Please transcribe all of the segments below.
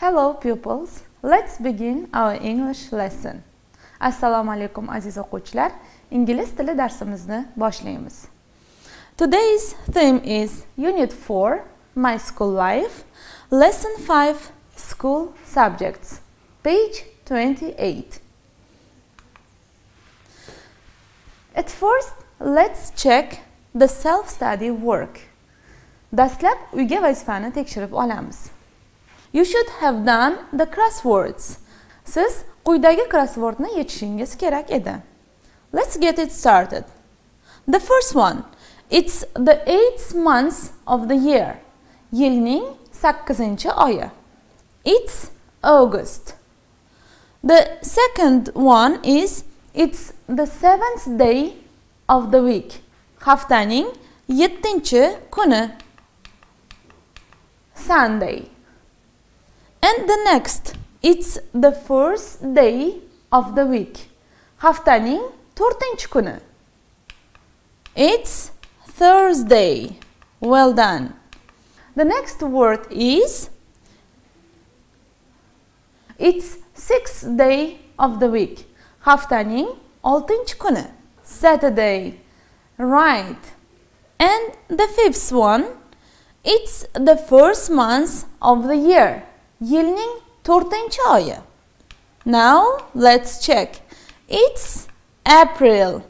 Hello pupils, let's begin our English lesson. Assalomu alaykum aziz o'quvchilar, ingliz tili darsimizni boshlaymiz. Today's theme is Unit 4, My School Life, Lesson 5, School Subjects, page 28. At first, let's check the self-study work. Dastlab uyga vazifani tekshirib olamiz. You should have done the crosswords. Siz quyidagi crosswordni yechishingiz kerak edi. Let's get it started. The first one. It's the 8th month of the year. Yilning 8-chi oyi. It's August. The second one is it's the 7th day of the week. Haftaning 7-chi kuni. Sunday. And the next, it's the first day of the week. Haftaning 4-chi kuni. It's Thursday. Well done. The next word is it's 6th day of the week. Haftaning 6-chi kuni. Saturday. Right. And the fifth one, it's the first month of the year. Yilning 4-chi oyi. Now let's check. It's April.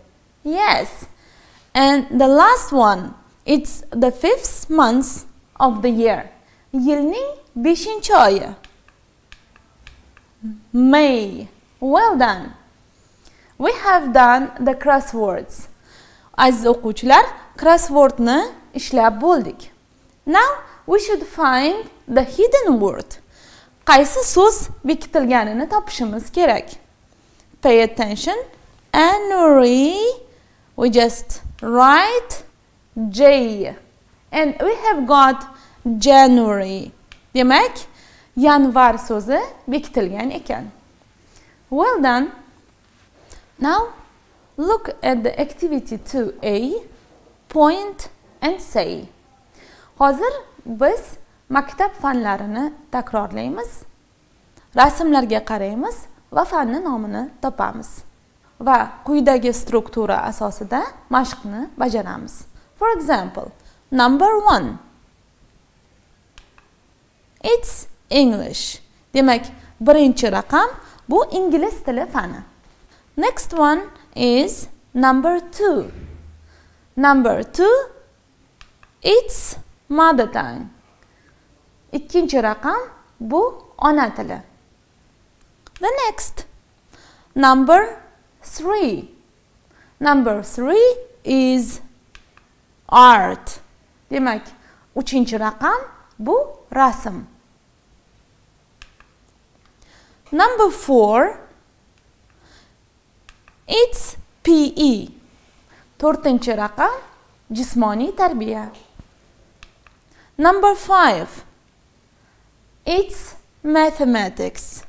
Yes. And the last one, it's the 5th month of the year. Yilning 5-chi oyi. May. Well done. We have done the crosswords. Aziz o'quvchilar, crosswordni ishlab bo'ldik. Now we should find the hidden word. Qaysi so'z bekitilganini topishimiz kerak. Pay attention. January. We just write J. And we have got January. Demak, yanvar so'zi bekitilgan ekan. Well done. Now, look at the activity 2A. Point and say. Hozir biz maktab fanlarini takrorlaymiz. Rasmlarga qaraymiz va fanni nomini topamiz. Va quyidagi struktura asosida mashqni bajaramiz. For example, number 1. It's English. Demak, birinchi raqam bu ingliz tili fani. Next one is number 2. Number 2, it's mother tongue. Ikkinchi raqam bu ona tili. The next, number 3. Number 3 is art. Demak, uchinchi raqam bu rasm. Number 4, it's PE. To'rtinchi raqam jismoniy tarbiya. Number 5, it's mathematics.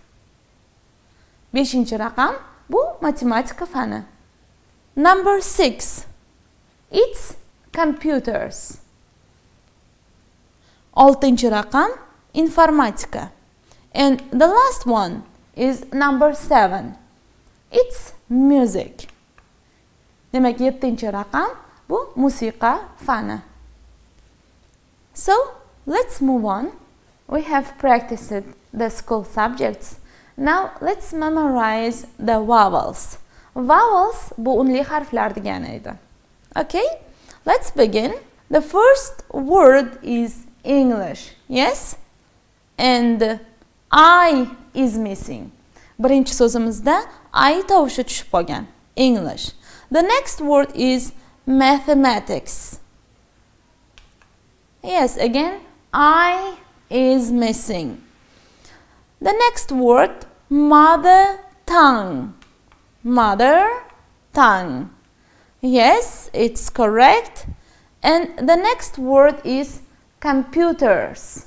Beshinchi raqam bu matematika fani. Number 6, it's computers. Oltinchi raqam informatika. And the last one is number 7. It's music. Demak, 7-chi raqam bu musiqa fani. So, let's move on. We have practiced the school subjects. Now, let's memorize the vowels. Vowels bu unli harflar degani edi. Okay, let's begin. The first word is English. Yes? And I is missing. Birinchi so'zimizda I tovushi tushib qolgan. English. The next word is mathematics. Yes, again, I is missing. The next word, mother tongue. Mother tongue. Yes, it's correct. And the next word is computers.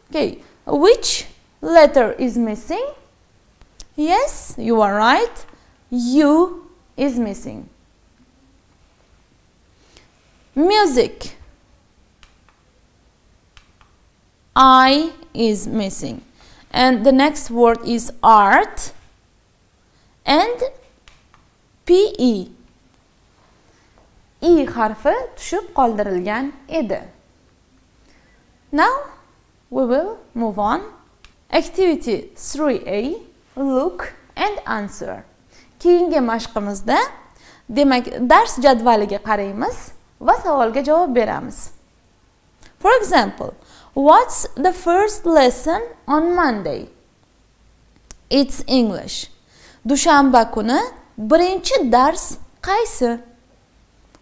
Okay, which letter is missing? Yes, you are right. U is missing. Music. I is missing. And the next word is art and PE. I harfi tushib qoldirilgan edi. Now we will move on. Activity 3A, look and answer. Keyingi mashqimizda demak dars jadvaliga qaraymiz va savolga javob beramiz. For example, what's the first lesson on Monday? It's English. Dushanba kuni birinchi dars qaysi?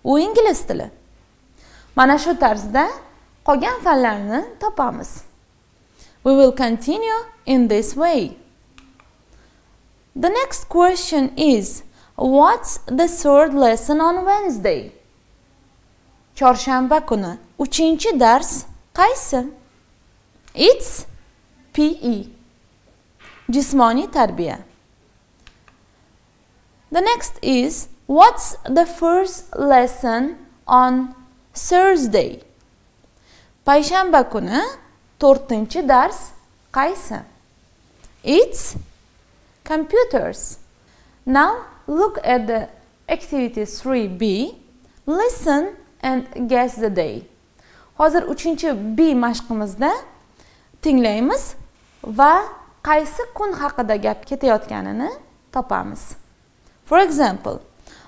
U ingliz tili. Mana shu tarzda qolgan fanlarni topamiz. We will continue in this way. The next question is, what's the third lesson on Wednesday? Chorshanba kuni uchinchi dars qaysi? It's PE. Jismoniy tarbiya. The next is, what's the first lesson on Thursday? Payshanba kuni to'rtinchi dars qaysi? It's computers. Now look at the activity 3B. Listen and guess the day. Hozir 3B mashqimizda tinglaymiz va qaysi kun haqida gap ketayotganini topamiz. For example,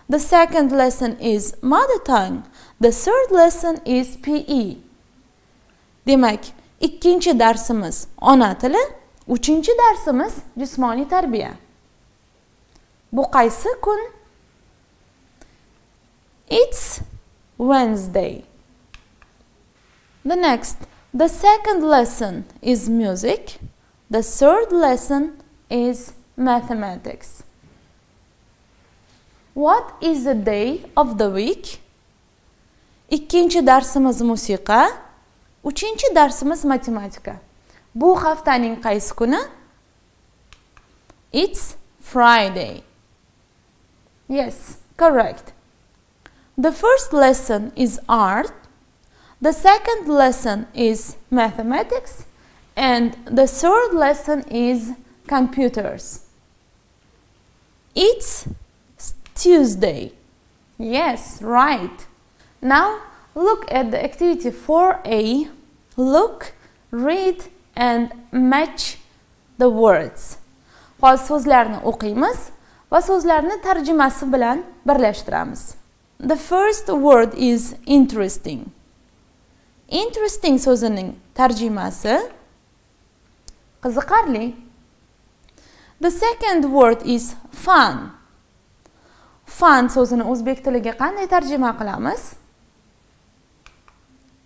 the second lesson is mother tongue. The third lesson is PE. Demak, ikkinchi darsimiz ona tili, uchinchi darsimiz jismoniy tarbiya. Bu qaysi kun? It's Wednesday. The next, the second lesson is music. The third lesson is mathematics. What is the day of the week? Ikkinchi darsimiz musiqa, uchinchi darsimiz matematika. Bu haftaning qaysi kuni? It's Friday. Yes, correct. The first lesson is art, the second lesson is mathematics, and the third lesson is computers. It's Tuesday. Yes, right. Now look at the activity 4A. Look, read and match the words. Hozir so'zlarni o'qiymiz va so'zlarni tarjimasi bilan birlashtiramiz. The first word is interesting. Interesting so'zining tarjimasi qiziqarli. The second word is fun. Fun so'zini o'zbek tiliga qanday tarjima qilamiz?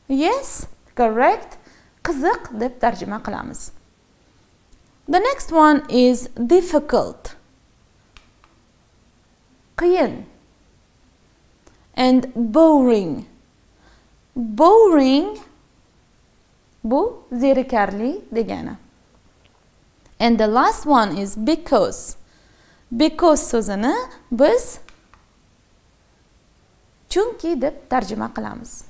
Yes, correct. Qiziq deb tarjima qilamiz. The next one is difficult. Qiyin. And boring. Boring bu zerikarli degani. And the last one is because. Because so'zini biz chunki deb tarjima qilamiz.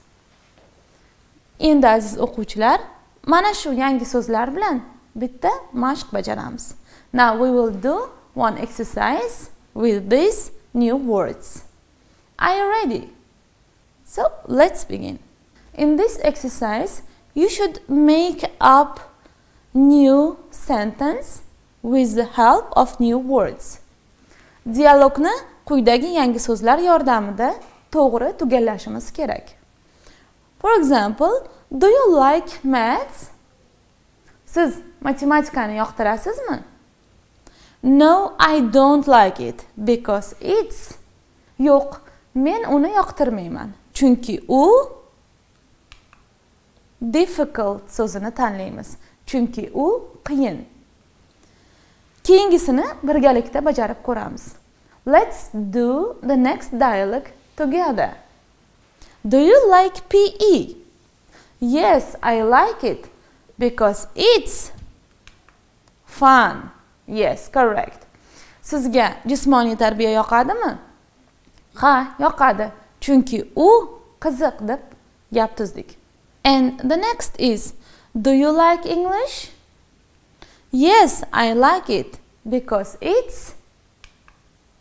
Endi aziz o'quvchilar, mana shu yangi so'zlar bilan bitta mashq bajaramiz. Now we will do one exercise with these new words. Are you ready? So let's begin. In this exercise, you should make up new sentence with the help of new words. Dialogni quyidagi yangi so'zlar yordamida to'g'ri tugallashimiz kerak. For example, do you like maths? Siz matematikani yoqtirasizmi? No, I don't like it because it's. Yo'q, men uni yoqtirmayman. Chunki u difficult so'zini tanlaymiz. Chunki u qiyin. Keyingisini birgalikda bajarib ko'ramiz. Let's do the next dialogue together. Do you like PE? Yes, I like it because it's fun. Yes, correct. Sizga jismoniy tarbiya yoqadimi? Ha, yoqadi. Chunki u qiziq deb gap tuzdik. And the next is, Do you like English? Yes, I like it because it's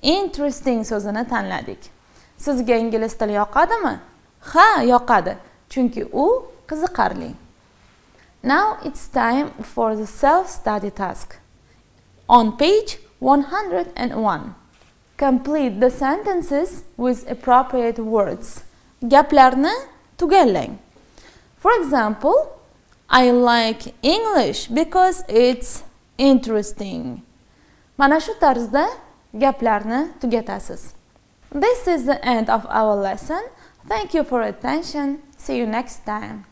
interesting so'zini tanladik. Sizga ingliz tili yoqadimi? Ha, yoqadi, chunki u qiziqarli. Now it's time for the self-study task. On page 101, complete the sentences with appropriate words. Gaplarni tugallang. For example, I like English because it's interesting. Mana shu tarzda gaplarni tugatasiz. This is the end of our lesson. Thank you for attention. See you next time.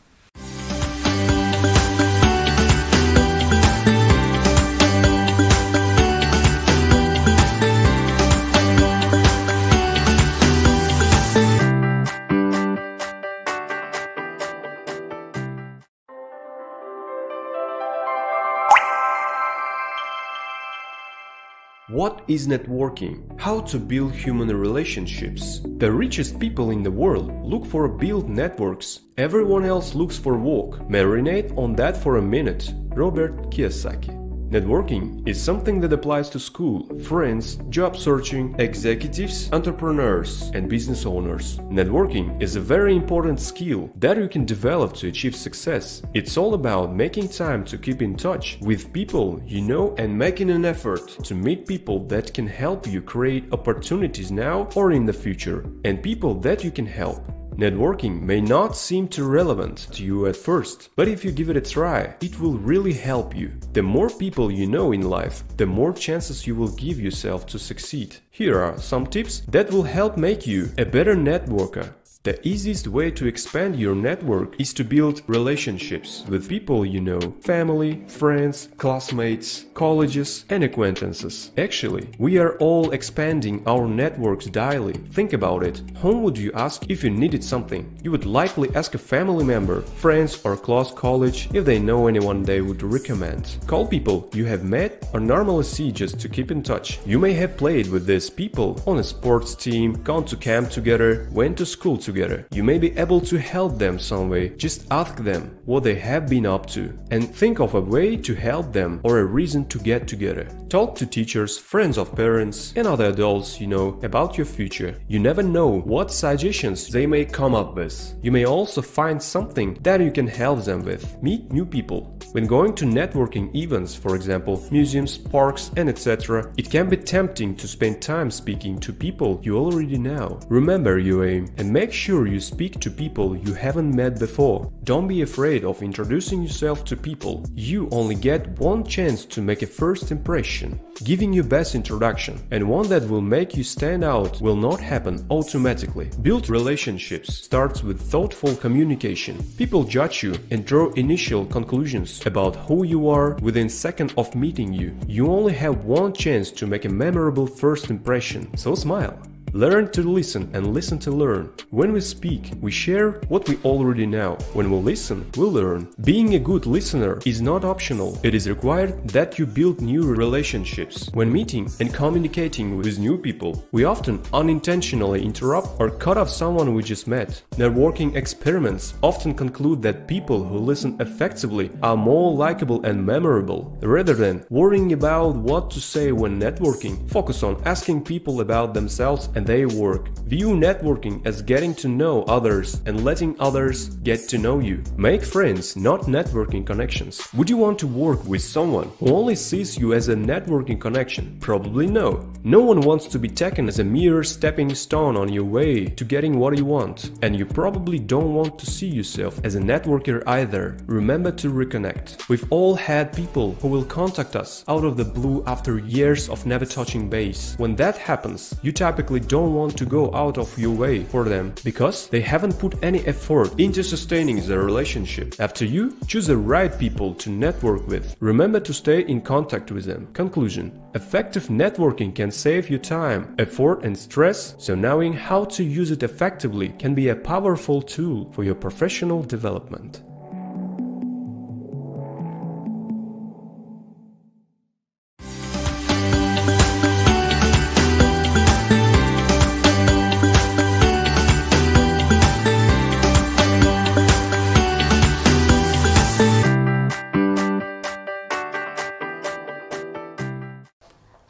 What is networking? How to build human relationships? The richest people in the world look for build networks. Everyone else looks for work. Marinate on that for a minute. Robert Kiyosaki. Networking is something that applies to school, friends, job searching, executives, entrepreneurs, and business owners. Networking is a very important skill that you can develop to achieve success. It's all about making time to keep in touch with people you know and making an effort to meet people that can help you create opportunities now or in the future, and people that you can help. Networking may not seem too relevant to you at first, but if you give it a try, it will really help you. The more people you know in life, the more chances you will give yourself to succeed. Here are some tips that will help make you a better networker. The easiest way to expand your network is to build relationships with people you know, family, friends, classmates, colleges, and acquaintances. Actually, we are all expanding our networks daily. Think about it. Whom would you ask if you needed something? You would likely ask a family member, friends, or close college if they know anyone they would recommend. Call people you have met or normally see just to keep in touch. You may have played with these people on a sports team, gone to camp together, went to school together. You may be able to help them some way. Just ask them what they have been up to and think of a way to help them or a reason to get together. Talk to teachers, friends of parents, and other adults you know about your future. You never know what suggestions they may come up with. You may also find something that you can help them with. Meet new people. When going to networking events, for example, museums, parks, and etc., it can be tempting to spend time speaking to people you already know. Remember your aim and make sure you speak to people you haven't met before. Don't be afraid of introducing yourself to people. You only get one chance to make a first impression. Giving your best introduction and one that will make you stand out will not happen automatically. Build relationships starts with thoughtful communication. People judge you and draw initial conclusions about who you are within seconds of meeting you. You only have one chance to make a memorable first impression, so smile. Learn to listen and listen to learn. When we speak, we share what we already know. When we listen, we learn. Being a good listener is not optional. It is required that you build new relationships. When meeting and communicating with new people, we often unintentionally interrupt or cut off someone we just met. Networking experiments often conclude that people who listen effectively are more likable and memorable. Rather than worrying about what to say when networking, focus on asking people about themselves and their work. View networking as getting to know others and letting others get to know you. Make friends, not networking connections. Would you want to work with someone who only sees you as a networking connection? Probably no. No one wants to be taken as a mere stepping stone on your way to getting what you want. And you probably don't want to see yourself as a networker either. Remember to reconnect. We've all had people who will contact us out of the blue after years of never touching base. When that happens, you typically don't want to go out of your way for them because they haven't put any effort into sustaining the relationship. After you, choose the right people to network with. Remember to stay in contact with them. Conclusion: effective networking can save you time, effort, and stress, so knowing how to use it effectively can be a powerful tool for your professional development.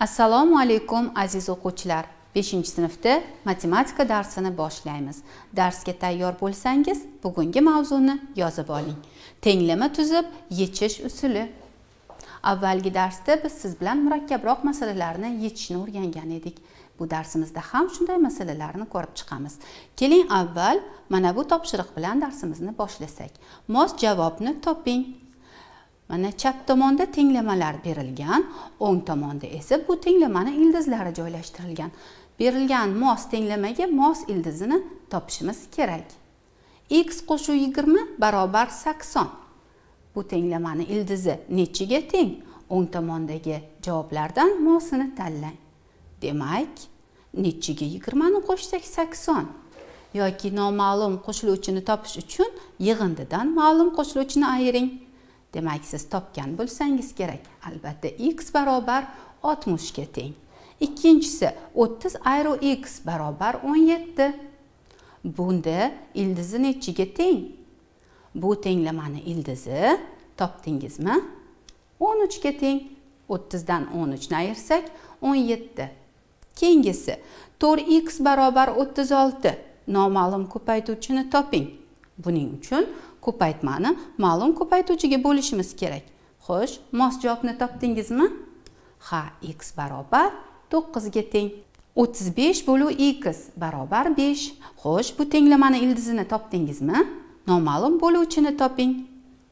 Assalomu alaykum aziz o'quvchilar. 5-sinfda matematika darsini boshlaymiz. Darsga tayyor bo'lsangiz, bugungi mavzuni yozib oling. Tenglama tuzib yechish usuli. Avvalgi darsda biz siz bilan murakkabroq masalalarni yechishni o'rgangan edik. Bu darsimizda ham shunday masalalarni ko'rib chiqamiz. Keling avval mana bu topshiriq bilan darsimizni boshlasak. Mos javobni toping. Mana chap tomonda tenglamalar berilgan, o'ng tomonda esa bu tenglamani ildizlari joylashtirilgan. Berilgan mos tenglamaga mos ildizini topishimiz kerak. X qo'shuv 20 barobar 80. Bu tenglamani ildizi nechiga teng? O'ng tomondagi javoblardan mosini tanlang. Demak, nechiga 20 ni qo'shsak 80. Yoki noma'lum qo'shiluvchini topish uchun yig'indidan ma'lum qo'shiluvchini ayiring. Demak, siz topgan bo'lsangiz kerak. Albatta, x barobar 60 ga teng. Ikkinchisi 30 ayro x barobar 17. Bunda ildizi nechiga teng? Bu tenglamani ildizi topdingizmi? 13 ga teng. 30 dan 13 ni ayirsak 17. Keyingisi 4x barobar 36. Noma'lum ko'paytuvchini toping. Buning uchun ko'paytmani ma'lum ko'paytuvchiga bo'lishimiz kerak. Xo'sh, mos javobni topdingizmi? Ha, x barobar 9 ga teng. 35 bo'lu x barobar 5. Xo'sh, bu tenglamani ildizini topdingizmi? Noma'lum bo'luvchini toping.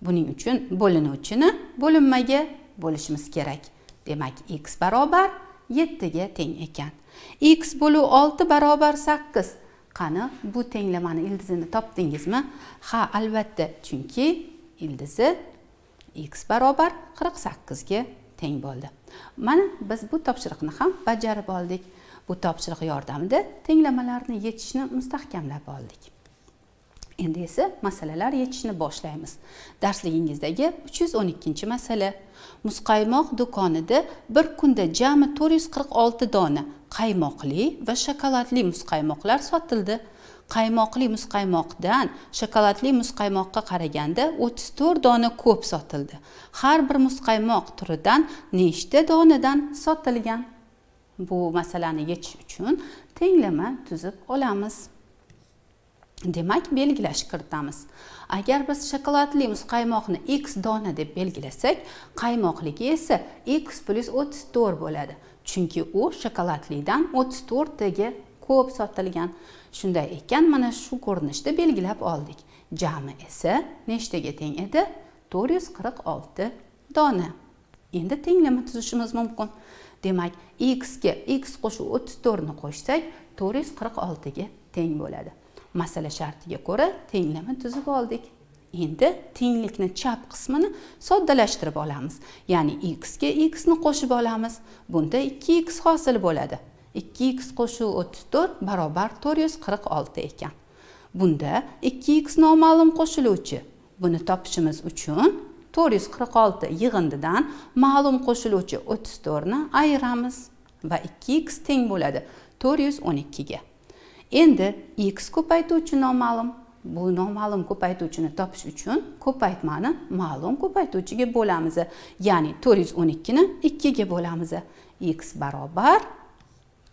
Buning uchun bo'linuvchini bo'linmaga bo'lishimiz kerak. Demak, x barobar 7 ga teng ekan. X bo'lu 6 barobar 8. Qani, bu tenglamani ildizini topdingizmi? Ha, albatta, chunki ildizi x barobar 48 ga teng bo'ldi. Mana biz bu topshiriqni ham bajarib oldik. Bu topshiriq yordamida tenglamalarni yechishni mustahkamlab oldik. Endi esa masalalar yechishni boshlaymiz. Darsligingizdagi 312-masala. Muzqaymoq do'konida bir kunda jami 446 dona qaymoqli va shokoladli muzqaymoqlar sotildi. Qaymoqli muzqaymoqdan shokoladli muzqaymoqqa qaraganda 34 dona ko'p sotildi. Har bir muzqaymoq turidan nechta donadan sotilgan? Bu masalani yechish uchun tenglama tuzib olamiz. Demak, belgilash kiritamiz. Agar biz shokoladli muzqaymoqni x dona deb belgilasak, qaymoqligi esa x plus 34 bo'ladi. Chunki u shokoladlidan 34 taga ko'p sotilgan. Shunday ekan, mana shu ko'rinishda belgilab oldik. Jami esa nechtaga teng edi? 446 dona. Endi tenglama tuzishimiz mumkin. Demak, x ga x qo'shib 34 ni qo'shsak, 446 ga teng bo'ladi. Masala shartiga ko'ra tenglama tuzib oldik. Endi tenglikni chap qismini soddalashtirib olamiz. Ya'ni x ga x ni qo'shib olamiz. Bunda 2x hosil bo'ladi. 2x qo'shuv 34 barobar 446 ekan. Bunda 2x noma'lum qo'shiluvchi. Buni topishimiz uchun 446 yig'indidan ma'lum qo'shiluvchi 34 ni ayiramiz va 2x teng bo'ladi 412 ga. Endi x ko'paytuvchi noma'lum. Bu noma'lum ko'paytuvchini topish uchun ko'paytmani ma'lum ko'paytuvchiga bo'lamiz. Ya'ni 412 ni 2 ga bo'lamiz. X barobar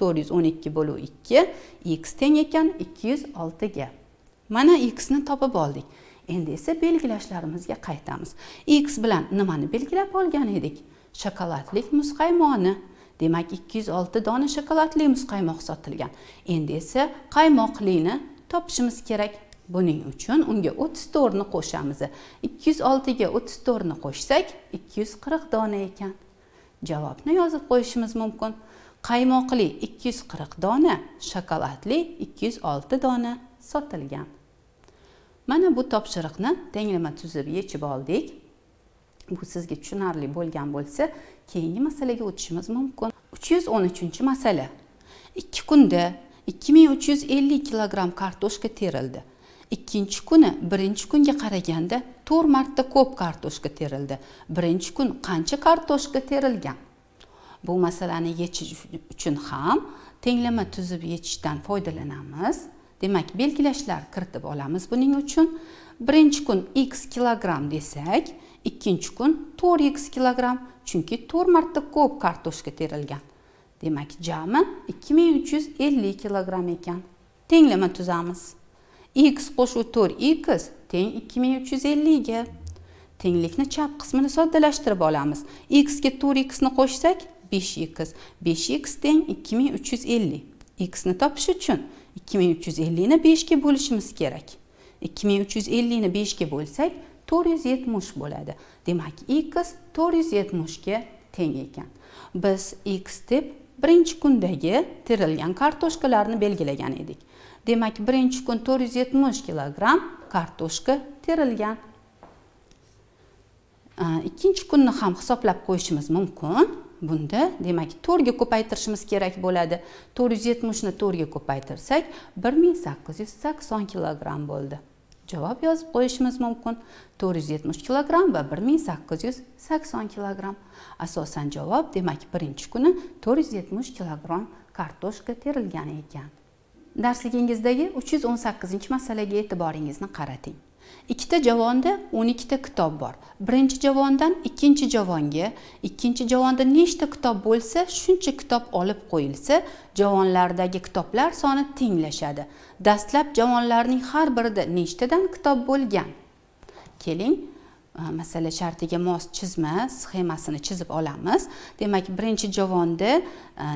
412 bo'lu 2, x teng ekan 206 ga. Mana x ni topib oldik. Endi esa belgilashlarimizga qaytamiz. X bilan nimani belgilab olgan edik? Shokoladli muzqaymoqni. Demak, 206 dona shokoladli muzqaymoq sotilgan. Endi esa qaymoqlini topishimiz kerak. Buning uchun unga 34 ni qo'shamiz. 206 ga 34 ni qo'shsak, 240 dona ekan. Javobni yozib qo'yishimiz mumkin. Qaymoqli 240 dona, shokoladli 206 dona sotilgan. Mana bu topshiriqni tenglama tuzib yechib oldik. Bu sizga tushunarli bo'lgan bo'lsa, keyingi masalaga o'tishimiz mumkin. 313-masala. 2 kunda 2350 kilogram kartoshka terildi. Ikkinchi kuni birinchi kunga qaraganda 4 marta ko'p kartoshka terildi. Birinchi kun qancha kartoshka terilgan? Bu masalani yechish uchun ham tenglama tuzib yechishdan foydalanamiz. Demak, belgilashlar kiritib olamiz buning uchun. Birinchi kun x kilogram desak, ikkinchi kun 4x kilogram, chunki 4 marta ko'p kartoshka terilgan. Demak, jami 2350 kilogramm ekan. Tenglama tuzamiz. X qo'shuv 4x teng 2350 ga. Tenglikni chap qismini soddalashtirib olamiz. X ga 4x ni qo'shsak 5x. 5x teng 2350. X ni topish uchun 2350 ni 5 ga bo'lishimiz kerak. 2350 ni 5 ga bo'lsak 470 bo'ladi. Demak, x 470 ga teng ekan. Biz x deb birinchi kundagi terilgan kartoshkalarni belgilagan edik. Demak, birinchi kun 470 kilogramm kartoshka terilgan. Ikkinchi kunni ham hisoblab qo'yishimiz mumkin. Bunda demak 4 ga ko'paytirishimiz kerak bo'ladi. 470 ni 4 ga ko'paytirsak 1880 kilogramm bo'ldi. Javob yozib qo'yishimiz mumkin. 470 kilogramm va 1880 kilogramm. Asosan javob demak birinchi kuni 470 kilogramm kartoshka terilgan ekan. Darsligingizdagi 318-masalaga e'tiboringizni qarating. Ikkita javonda 12 ta kitob bor. Birinchi javondan ikkinchi javonga, ikkinchi javonda nechta kitob bo'lsa, shuncha kitob olib qo'yilsa, javonlardagi kitoblar soni tenglashadi. Dastlab javonlarning har birida nechtadan kitob bo'lgan? Keling, masala shartiga mos chizma sxemasini chizib olamiz. Demak, birinchi javonda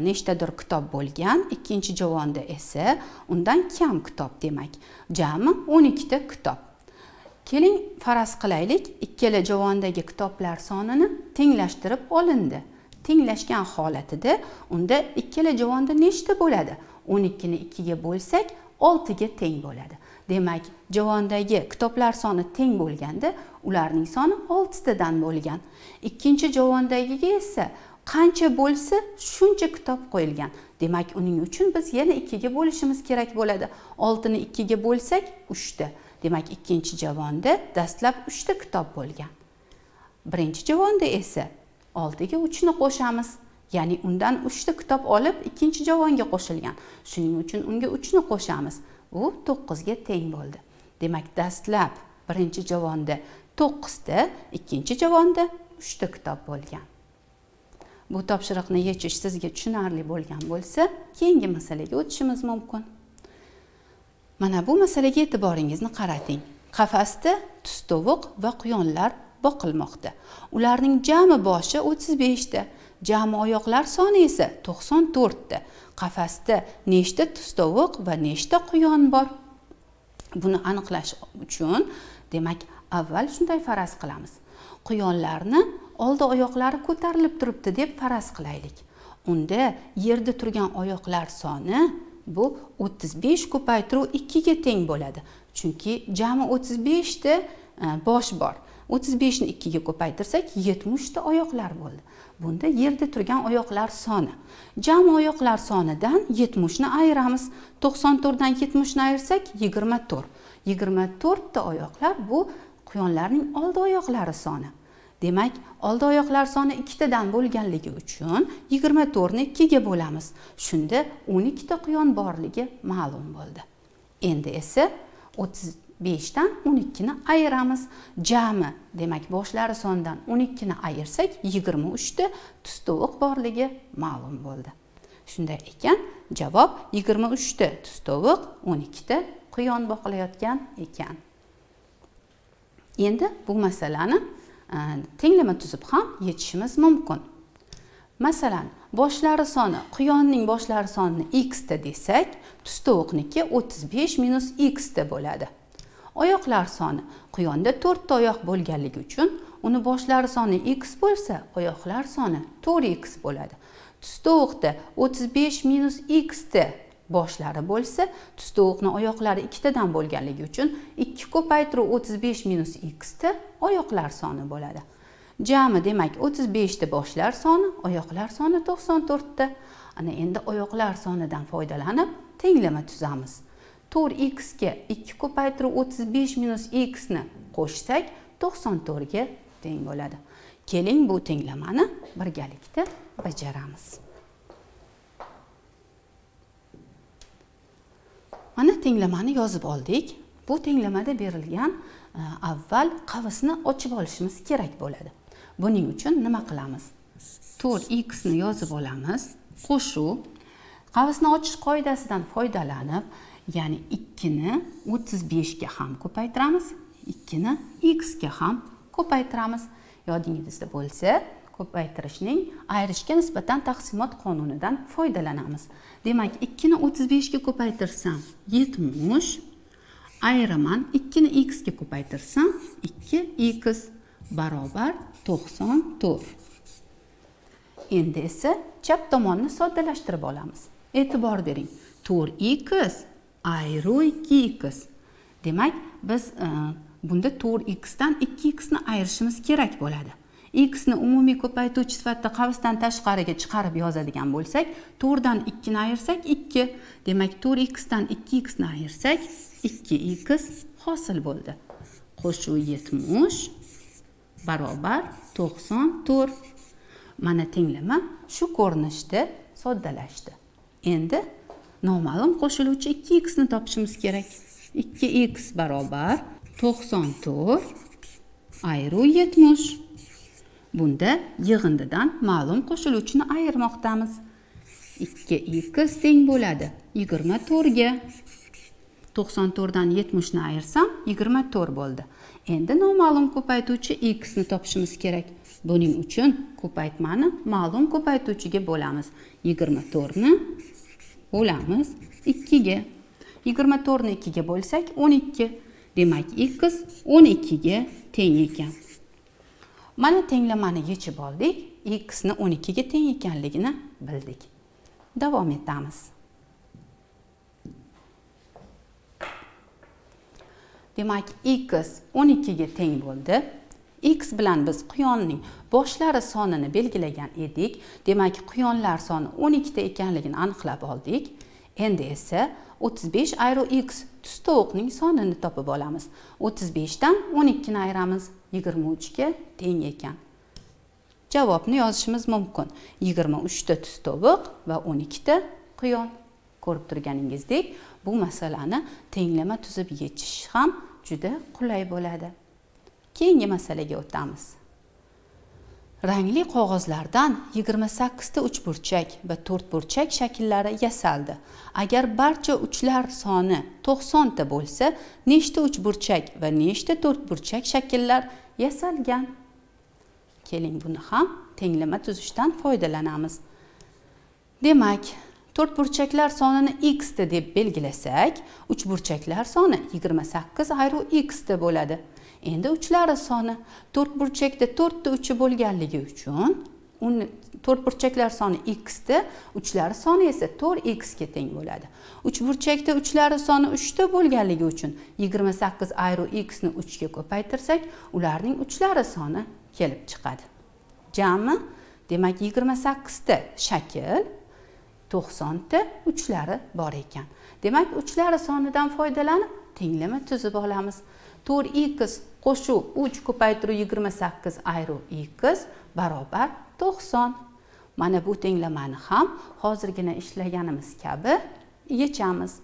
nechtadir kitob bo'lgan, ikkinchi javonda esa undan kam kitob demak. Jami 12 ta kitob. Keling, faraz qilaylik, ikkala javondagi kitoblar sonini tenglashtirib olindi. Tenglashgan holatida unda ikkala javonda nechta bo'ladi? 12 ni 2 ga bo'lsak 6 ga teng bo'ladi. Demak, javondagi kitoblar soni teng bo'lganda, ularning soni 6 tadan bo'lgan. Ikkinchi javondagiga esa qancha bo'lsa, shuncha kitob qo'yilgan. Demak, uning uchun biz yana 2 ga bo'lishimiz kerak bo'ladi. 6 ni 2 ga bo'lsak 3 ta. Demak, ikkinchi javonda dastlab 3 ta kitob bo'lgan. Birinchi javonda esa 6 ga 3 ni qo'shamiz. Ya'ni undan 3 ta kitob olib ikkinchi javonga qo'shilgan. Shuning uchun unga 3 ni qo'shamiz. U 9 ga teng bo'ldi. Demak, dastlab birinchi javonda 9 ta, ikkinchi javonda 3 ta kitob bo'lgan. Bu topshiriqni yechish sizga tushunarli bo'lgan bo'lsa, keyingi masalaga o'tishimiz mumkin. Mana bu masalaga e'tiboringizni qarating. Qafasda tustovuq va quyonlar boqilmoqda. Ularning jami boshi 35 ta, jami oyoqlar soni esa 94 ta. Qafasda nechta tustovuq va nechta quyon bor? Buni aniqlash uchun, demak, avval shunday faraz qilamiz. Quyonlarni oldi oyoqlari ko'tarilib turibdi deb faraz qilaylik. Unda yerda turgan oyoqlar soni bu 35 ko'paytiruv 2 ga teng bo'ladi. Chunki jami 35 ta bosh bor. 35 ni 2 ga ko'paytirsak 70 ta oyoqlar bo'ldi. Bunda yerda turgan oyoqlar soni. Jami oyoqlar sonidan 70 ni ayiramiz. 94 dan 70 ni ayirsak 24. 24 ta oyoqlar bu quyonlarning oldi oyoqlari soni. Demak, oldi oyoqlar soni 2 tadan bo'lganligi uchun 24 ni 2 ga bo'lamiz. Shunda 12 ta quyon borligi ma'lum bo'ldi. Endi esa 35 dan 12 ni ayiramiz. Jami, demak, boshlari sonidan 12 ni ayirsak 23 ta tustovuq borligi ma'lum bo'ldi. Shunday ekan, javob 23 ta tustovuq, 12 ta quyon boqilayotgan ekan. Endi bu masalani tenglama tuzib ham yechishimiz mumkin. Masalan, boshlari soni, quyonning boshlari sonini x ta desak, tustovuqniki 35 minus x ta bo'ladi. Oyoqlar soni, quyonda 4 ta oyoq bo'lganligi uchun, uni boshlari soni x bo'lsa, oyoqlar soni 4x bo'ladi. Tustovuqda 35 minus x ta boshlari bo'lsa, tustovuqni oyoqlari 2 tadan bo'lganligi uchun 2 ko'paytiruv 35 minus x ta oyoqlar soni bo'ladi. Jami demak 35 ta boshlar soni, oyoqlar soni 94 ta. Ana endi oyoqlar sonidan foydalanib tenglama tuzamiz. 4x ga 2 ko'paytiruv 35 minus x ni qo'shsak 94 ga teng bo'ladi. Keling bu tenglamani birgalikda bajaramiz. Mana tenglamani yozib oldik. Bu tenglamada berilgan avval qavsni ochib olishimiz kerak bo'ladi. Buning uchun nima qilamiz? 4x ni yozib olamiz. qo'shuv qavsni ochish qoidasidan foydalanib, ya'ni 2 ni 35 ga ham ko'paytiramiz, 2 ni x ga ham ko'paytiramiz. Yodingizda bo'lsa, ko'paytirishning ayrishga nisbatan taqsimot qonunidan foydalanamiz. Demak, 2 ni 35 ga ko'paytirsam 70, ayiraman 2 ni x ga ko'paytirsam 2x barobar 94. Endi esa chap tomonni soddalashtirib olamiz. E'tibor bering. 4x ayru 2x. Demak, biz bunda 4x dan 2x ni ayirishimiz kerak bo'ladi. X ni umumiy ko'paytuvchi sifatida qavsdan tashqariga chiqarib yozadigan bo'lsak, 4 dan 2 ni ayirsak 2. Demak, 4x dan 2x ni ayirsak 2x hosil bo'ldi. Qo'shuv 70 barobar 94. Mana tenglama shu ko'rinishda soddalashdi. Endi noma'lum qo'shiluvchi 2x ni topishimiz kerak. 2x barobar 94 ayru 70. Bunda yig'indidan ma'lum qo'shiluvchini ayirmoqdamiz. 2x teng bo'ladi 24 ga. 94 dan 70 ni ayirsam 24 bo'ldi. Endi noma'lum ko'paytuvchi x ni topishimiz kerak. Buning uchun ko'paytmani ma'lum ko'paytuvchiga bo'lamiz. 24 ni bo'lamiz 2 ga. 24 ni 2 ga bo'lsak 12. Demak, x 12 ga teng ekan. Mana tenglamani yechib oldik. X ni 12 ga teng ekanligini bildik. Davom etamiz. Demak, x 12 ga teng bo'ldi. X bilan biz quyonning boshlari sonini belgilagan edik. Demak, quyonlar soni 12 ta ekanligini aniqlab oldik. Endi esa 35 ayru x tustovuqning sonini topib olamiz. 35 dan 12 ni ayiramiz. 23 ga teng ekan. Javobni yozishimiz mumkin. 23 ta tustovuq va 12 ta quyon. Ko'rib turganingizdek, bu masalani tenglama tuzib yechish ham juda qulay bo'ladi. Keyingi masalaga o'tamiz. Rangli qog'ozlardan 28 ta uchburchak va to'rtburchak shakllari yasaldi. Agar barcha uchlar soni 90 ta bo'lsa, nechta uchburchak va nechta to'rtburchak shakllar yasalgan? Keling, buni ham tenglama tuzishdan foydalanamiz. Demak, to'rtburchaklar sonini x ta deb belgilasak, uchburchaklar soni 28 ayru x ta bo'ladi. Endi uchlari soni to'rtburchakda 4 ta uchi bo'lganligi uchun, to'rtburchaklar soni x ta, uchlari soni esa 4x ga teng bo'ladi. Uchburchakda uchlari soni 3 ta bo'lganligi uchun 28 ayru x ni 3 ga ko'paytirsak, ularning uchlari soni kelib chiqadi. Jami, demak 28 ta shakl, 90 ta uchlari bor ekan. Demak, uchlari sonidan foydalanib tenglama tuzib olamiz. 4x qo'shuv 3 ko'paytiruv 28 ayru x barobar 90. Mana bu tenglamani ham hozirgina ishlaganimiz kabi yechamiz.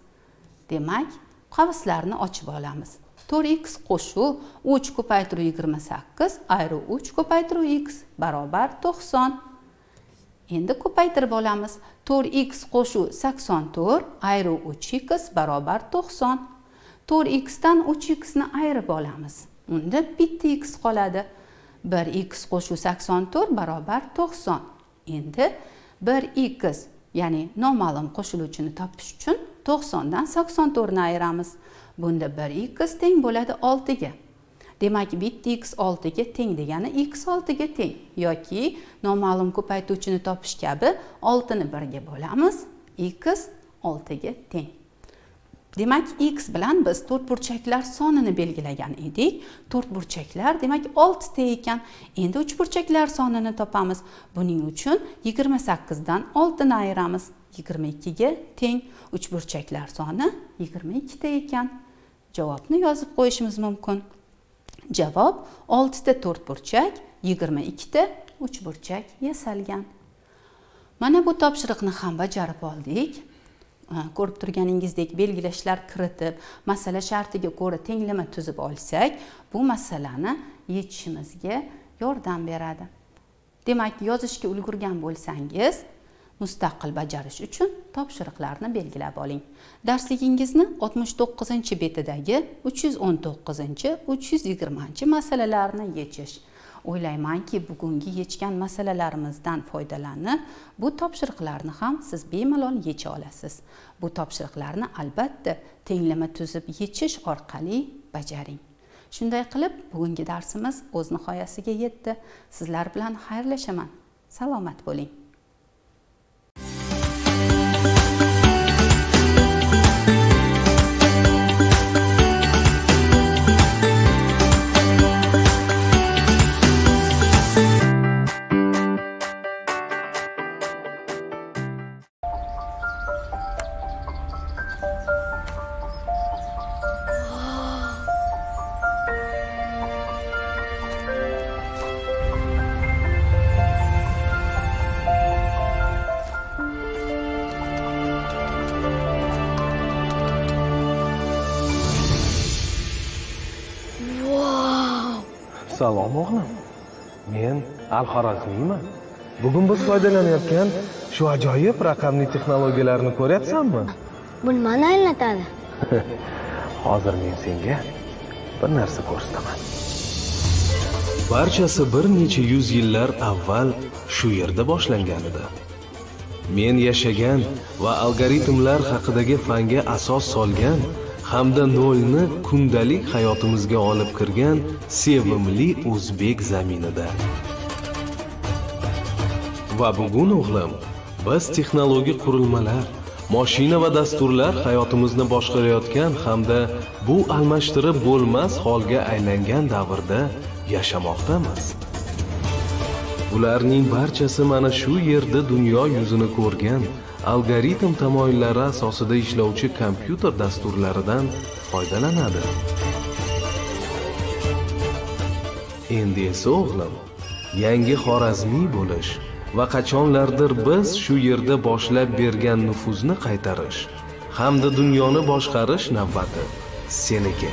Demak, qavslarni ochib olamiz. 4x qo'shuv 3 ko'paytiruv 28 ayru 3 ko'paytiruv x barobar 90. Endi ko'paytirib olamiz. 4x qo'shuv 84 ayru 3x barobar 90. 4x dan 3x ni ayirib olamiz. Unda bitta x qoladi. 1x qo'shuv 84 barobar 90. Endi 1x, ya'ni noma'lum qo'shiluvchini topish uchun 90 dan 84 ni ayiramiz. Bunda 1x teng bo'ladi 6 ga. Demak, bitta x 6 ga teng degani x 6 ga teng yoki noma'lum ko'paytuvchini topish kabi 6 ni 1 ga bo'lamiz. X 6 ga teng. Demak, x bilan biz to'rtburchaklar sonini belgilagan edik. To'rtburchaklar demak 6 ta ekan. Endi uchburchaklar sonini topamiz. Buning uchun 28 dan 6 ni ayiramiz. 22 ga teng. Uchburchaklar soni 22 ta ekan. Javobni yozib qo'yishimiz mumkin. Javob 6 ta to'rtburchak, 22 ta uchburchak yasalgan. Mana bu topshiriqni ham bajarib oldik. Ko'rib turganingizdek belgilashlar kiritib, masala shartiga ko'ra tenglama tuzib olsak, bu masalani yechishimizga yordam beradi. Demak, yozishga ulgurgan bo'lsangiz, mustaqil bajarish uchun topshiriqlarni belgilab oling. Darsligingizni 69-betidagi 319-320 masalalarni yechish. O'ylaymanki, bugungi yechgan masalalarimizdan foydalanib, bu topshiriqlarni ham siz bemalol yecha olasiz. Bu topshiriqlarni albatta tenglama tuzib yechish orqali bajaring. Shunday qilib, bugungi darsimiz o'z nihoyasiga yetdi. Sizlar bilan xayrlashaman. Salomat bo'ling. Salom o'g'lim. Men Al-Xorazmiyman. Bugun biz foydalanayotgan shu ajoyib raqamli texnologiyalarni ko'ryapsanmi? Bu nimani anglatadi? Hozir men senga bir narsa ko'rsataman. Barchasi bir necha yuz yillar avval shu yerda boshlangan edi. Men yashagan va algoritmlar haqidagi fanga asos solgan hamda nolni kundalik hayotimizga olib kirgan sevimli o'zbek zaminida. Va bugun o'g'lim, biz texnologik qurilmalar, mashina va dasturlar hayotimizni boshqarayotgan hamda bu almashtirib bo'lmas holga aylangan davrda yashamoqdamiz. Bularning barchasi mana shu yerda dunyo yuzini ko'rgan algoritm tamoyillari asosida ishlovchi kompyuter dasturlaridan foydalanadi. Endi esa o'g'lim, yangi Xorazmiy bo'lish va qachonlardir biz shu yerda boshlab bergan nufuzni qaytarish hamda dunyoni boshqarish navbati seniki.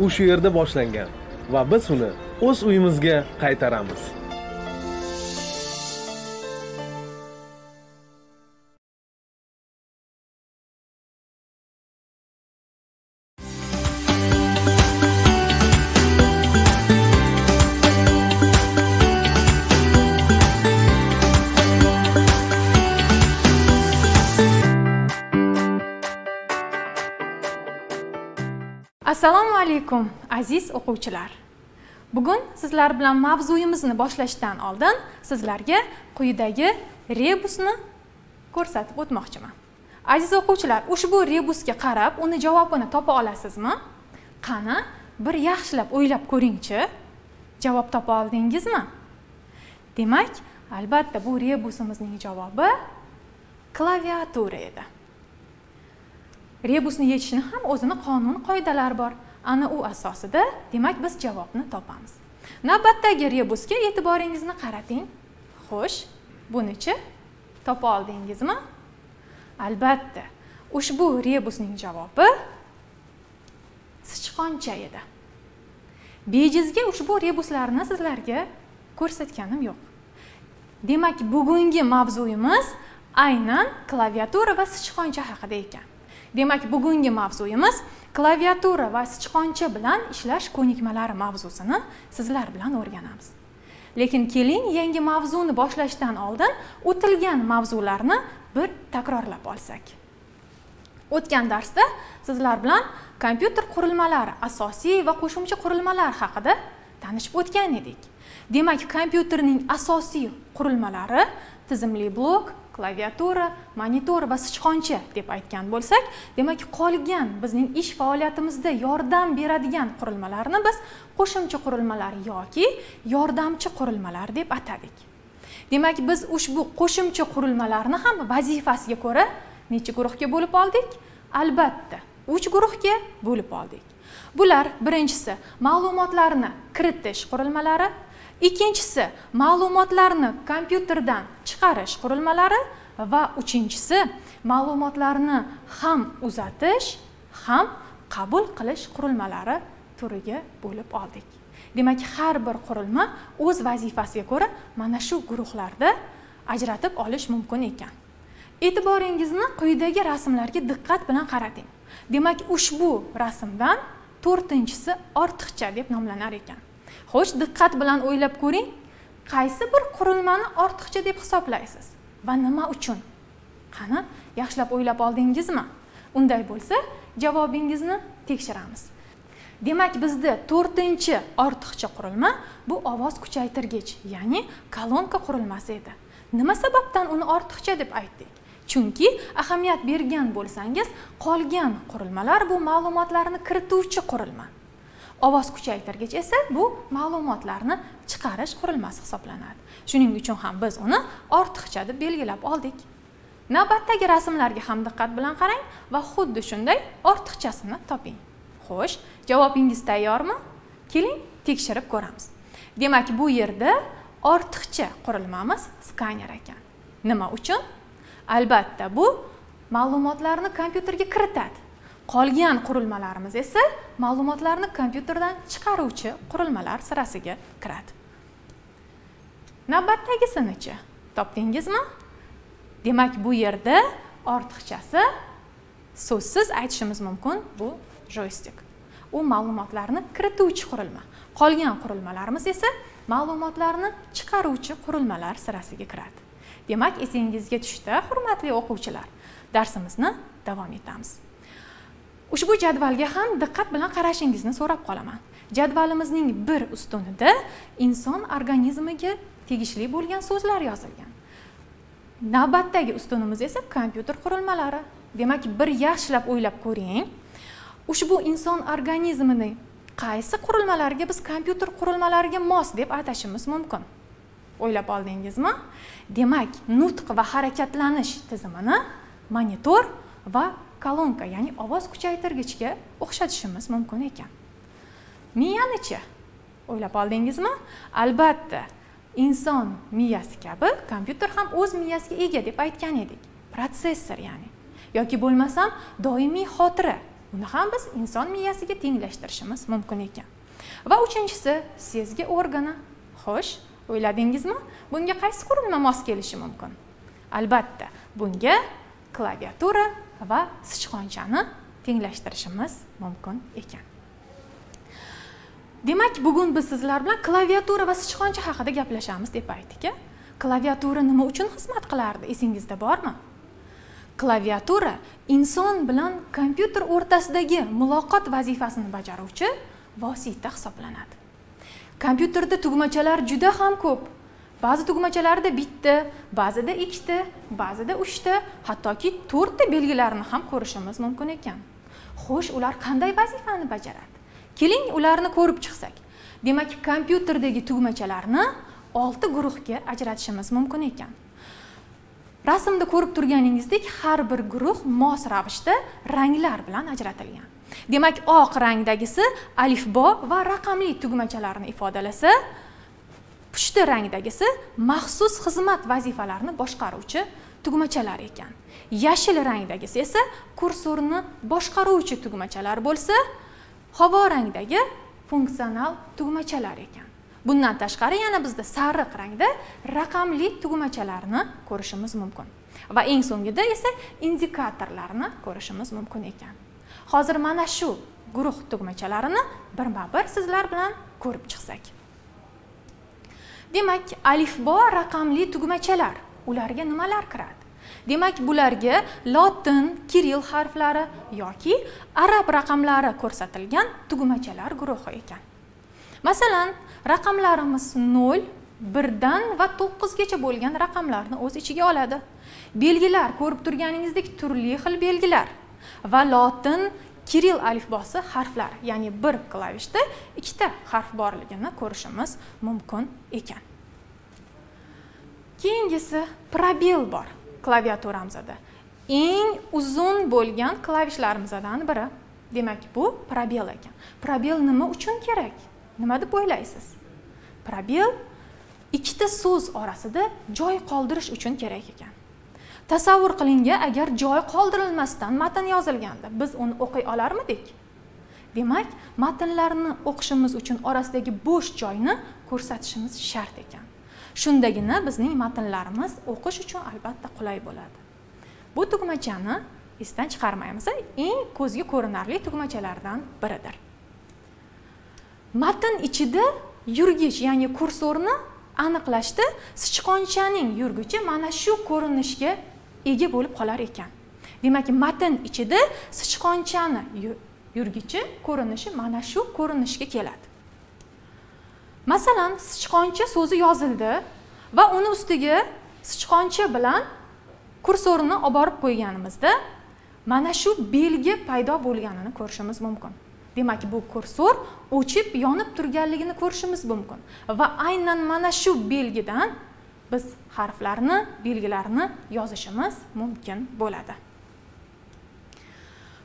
U shu yerda boshlangan va biz uni o'z uyimizga qaytaramiz. Assalomu alaykum aziz o'quvchilar. Bugun sizlar bilan mavzuyimizni boshlashdan oldin sizlarga quyidagi rebusni ko'rsatib o'tmoqchiman. Aziz o'quvchilar, ushbu rebusga qarab uni javobini topa olasizmi? Qani, bir yaxshilab o'ylab ko'ring-chi. Javob topa oldingizmi? Demak, albatta bu rebusimizning javobi klaviatura edi. Rebusni yechishni ham o'zini qonun qoidalari bor. Ana u asosida, demak biz javobni topamiz. Navbatdagi rebusga e'tiboringizni qarating. Xo'sh, bunichi topa oldingizmi? Albatta, ushbu rebusning javobi sichqoncha edi. Bejizga ushbu rebuslarni sizlarga ko'rsatganim yo'q. Demak, bugungi mavzuyimiz aynan klaviatura va sichqoncha haqida ekan. Demak, bugungi mavzuyimiz klaviatura va sichqoncha bilan ishlash ko'nikmalari mavzusini sizlar bilan o'rganamiz. Lekin keling, yangi mavzuni boshlashdan oldin o'tilgan mavzularni bir takrorlab olsak. O'tgan darsda sizlar bilan kompyuter qurilmalari, asosiy va qo'shimcha qurilmalar haqida tanishib o'tgan edik. Demak, kompyuterning asosiy qurilmalari tizimli blok, klaviatura, monitor va sichqoncha deb aytgan bo'lsak, demak qolgan bizning ish faoliyatimizda yordam beradigan qurilmalarni biz qo'shimcha qurilmalar yoki yordamchi qurilmalar deb atadik. Demak, biz ushbu qo'shimcha qurilmalarni ham vazifasiga ko'ra necha guruhga bo'lib oldik? Albatta, 3 guruhga bo'lib oldik. Bular birinchisi ma'lumotlarni kiritish qurilmalari, ikkinchisi ma'lumotlarni kompyuterdan chiqarish qurilmalari va uchinchisi ma'lumotlarni ham uzatish, ham qabul qilish qurilmalari turiga bo'lib oldik. Demak, har bir qurilma o'z vazifasiga ko'ra mana shu guruhlarda ajratib olish mumkin ekan. E'tiboringizni quyidagi rasmlarga diqqat bilan qarating. Demak, ushbu rasmdan 4-inchisi ortiqcha deb nomlanar ekan. Xo'sh, diqqat bilan o'ylab ko'ring, qaysi bir qurilmani ortiqcha deb hisoblaysiz va nima uchun? Qani, yaxshilab o'ylab oldingizmi? Unday bo'lsa, javobingizni tekshiramiz. Demak, bizda 4-chi ortiqcha qurilma bu ovoz kuchaytirgich, ya'ni kolonka qurilmasi edi. Nima sababdan uni ortiqcha deb aytdik? Chunki ahamiyat bergan bo'lsangiz, qolgan qurilmalar bu ma'lumotlarni kirituvchi qurilma. Ovoz kuchaytirgich esa bu ma'lumotlarni chiqarish qurilmasi hisoblanadi. Shuning uchun ham biz uni ortiqcha deb belgilab oldik. Navbatdagi rasmlarga ham diqqat bilan qarang va xuddi shunday ortiqchasini toping. Xo'sh, javobingiz tayyormi? Keling, tekshirib ko'ramiz. Demak, bu yerda ortiqcha qurilmamiz skaner ekan. Nima uchun? Albatta, bu ma'lumotlarni kompyuterga kiritadi. Qolgan qurilmalarimiz esa ma'lumotlarni kompyuterdan chiqaruvchi qurilmalar sirasiga kiradi. Navbatdagisini-chi topdingizmi? Demak, bu yerda ortiqchasi so'zsiz aytishimiz mumkin, bu joystick. U ma'lumotlarni kirituvchi qurilma. Qolgan qurilmalarimiz esa ma'lumotlarni chiqaruvchi qurilmalar sirasiga kiradi. Demak, esingizga tushdi, hurmatli o'quvchilar. Darsimizni davom etamiz. Ushbu jadvalga ham diqqat bilan qarashingizni so'rab qolaman. Jadvalimizning bir ustunida inson organizmiga tegishli bo'lgan so'zlar yozilgan. Navbatdagi ustunimiz esa kompyuter qurilmalari. Demak, bir yaxshilab o'ylab ko'ring. Ushbu inson organizmini qaysi qurilmalarga biz kompyuter qurilmalariga mos deb atashimiz mumkin? O'ylab oldingizmi? Demak, nutq va harakatlanish tizimini monitor va kolonka, ya'ni ovoz kuchaytirgichga o'xshatishimiz mumkin ekan. Miyani-chi? O'ylab oldingizmi? Albatta, inson miyasi kabi kompyuter ham o'z miyasiga ega deb aytgan edik. Protsessor, ya'ni yoki bo'lmasam doimiy xotira. Uni ham biz inson miyasiga tenglashtirishimiz mumkin ekan. Va uchinchisi sezgi organi. Xo'sh, o'yladingizmi? Bunga qaysi qurilma mos kelishi mumkin? Albatta, bunga klaviatura va sichqonchani tenglashtirishimiz mumkin ekan. Demak, bugun biz sizlar bilan klaviatura va sichqoncha haqida gaplashamiz deb aytdik. Klaviatura nima uchun xizmat qilardi? Esingizda bormi? Klaviatura inson bilan kompyuter o'rtasidagi muloqot vazifasini bajaruvchi vosita hisoblanadi. Kompyuterda tugmachalar juda ham ko'p. Ba'zi tugmachalarda bitta, ba'zida ikkita, ba'zida 3 ta, hattoki 4 ta belgilarni ham ko'rishimiz mumkin ekan. Xo'sh, ular qanday vazifani bajaradi? Keling, ularni ko'rib chiqsak. Demak, kompyuterdagi tugmachalarni 6 guruhga ajratishimiz mumkin ekan. Rasmda ko'rib turganingizdek, har bir guruh mos ravishda ranglar bilan ajratilgan. Demak, oq rangdagisi alifbo va raqamli tugmachalarni ifodalasa, pushti rangdagisi maxsus xizmat vazifalarini boshqaruvchi tugmachalar ekan. Yashil rangdagisi esa kursorni boshqaruvchi tugmachalar bo'lsa, havo rangdagi funksional tugmachalar ekan. Bundan tashqari yana bizda sariq rangda raqamli tugmachalarni ko'rishimiz mumkin. Va eng so'ngida esa indikatorlarni ko'rishimiz mumkin ekan. Hozir mana shu guruh tugmachalarini birma-bir sizlar bilan ko'rib chiqsak. Demak, alifbo raqamli tugmachalar. Ularga nimalar kiradi? Demak, bularga lotin, kiril harflari yoki arab raqamlari ko'rsatilgan tugmachalar guruhi ekan. Masalan, raqamlarimiz 0, 1 dan va 9 gacha bo'lgan raqamlarni o'z ichiga oladi. Belgilar ko'rib turganingizdek turli xil belgilar va lotin, kiril alifbosi harflar, ya'ni bir klavishda 2 ta harf borligini ko'rishimiz mumkin ekan. Keyingisi probel bor klaviaturamizda. Eng uzun bo'lgan klavishlarımızdan biri. Demak, bu probel ekan. Probel nima uchun kerak? Nima deb o'ylaysiz? Probel ikkita so'z orasida joy qoldirish uchun kerak ekan. Tasavvur qiling, agar joy qoldirilmasdan matn yozilganda, biz uni o'qiy olarmidik? Demak, matnlarni o'qishimiz uchun orasidagi bo'sh joyni ko'rsatishimiz shart ekan. Shundagina bizning matnlarimiz o'qish uchun albatta qulay bo'ladi. Bu tugmachani esdan chiqarmaymiz. Eng ko'zga ko'rinarli tugmachalardan biridir. Matn ichida yurgich, ya'ni kursorni aniqlashda sichqonchaning yurgichi mana shu ko'rinishga ega bo'lib qolar ekan. Demak, matn ichida sichqonchani yurgichi ko'rinishi mana shu ko'rinishga keladi. Masalan, sichqoncha so'zi yozildi va uni ustiga sichqoncha bilan kursorni olib borib qo'yganimizda mana shu belgi paydo bo'lganini ko'rishimiz mumkin. Demak, bu kursor o'chib, yonib turganligini ko'rishimiz mumkin va aynan mana shu belgidan biz harflarni, belgilarni yozishimiz mumkin bo'ladi.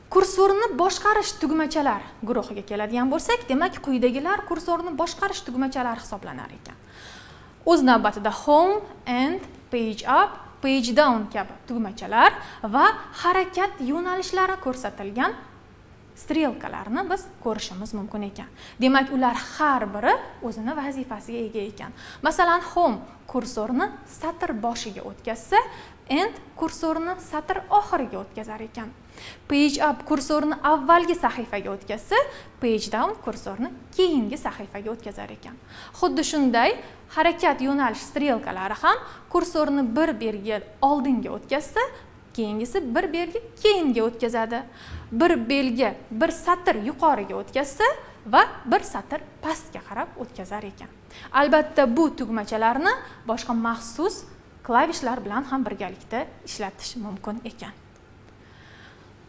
Kursorni boshqarish tugmachalar guruhiga keladigan bo'lsak, demak, quyidagilar kursorni boshqarish tugmachalari hisoblanar ekan. O'z navbatida home and page up, page down kabi tugmachalar va harakat yo'nalishlari ko'rsatilgan strelkalarni biz ko'rishimiz mumkin ekan. Demak, ular har biri o'zini vazifasiga ega ekan. Masalan, home kursorni satr boshiga o'tkazsa, and kursorni satr oxiriga o'tkazar ekan. Page up kursorni avvalgi sahifaga o'tkazsa, page down kursorni keyingi sahifaga o'tkazar ekan. Xuddi shunday harakat yo'nalish strelkalari ham kursorni bir belgi oldinga o'tkazsa, keyingisi bir belgi keyinga o'tkazadi. Bir belgi bir satr yuqoriga o'tkazsa va bir satr pastga qarab o'tkazar ekan. Albatta, bu tugmachalarni boshqa maxsus klavishlar bilan ham birgalikda ishlatish mumkin ekan.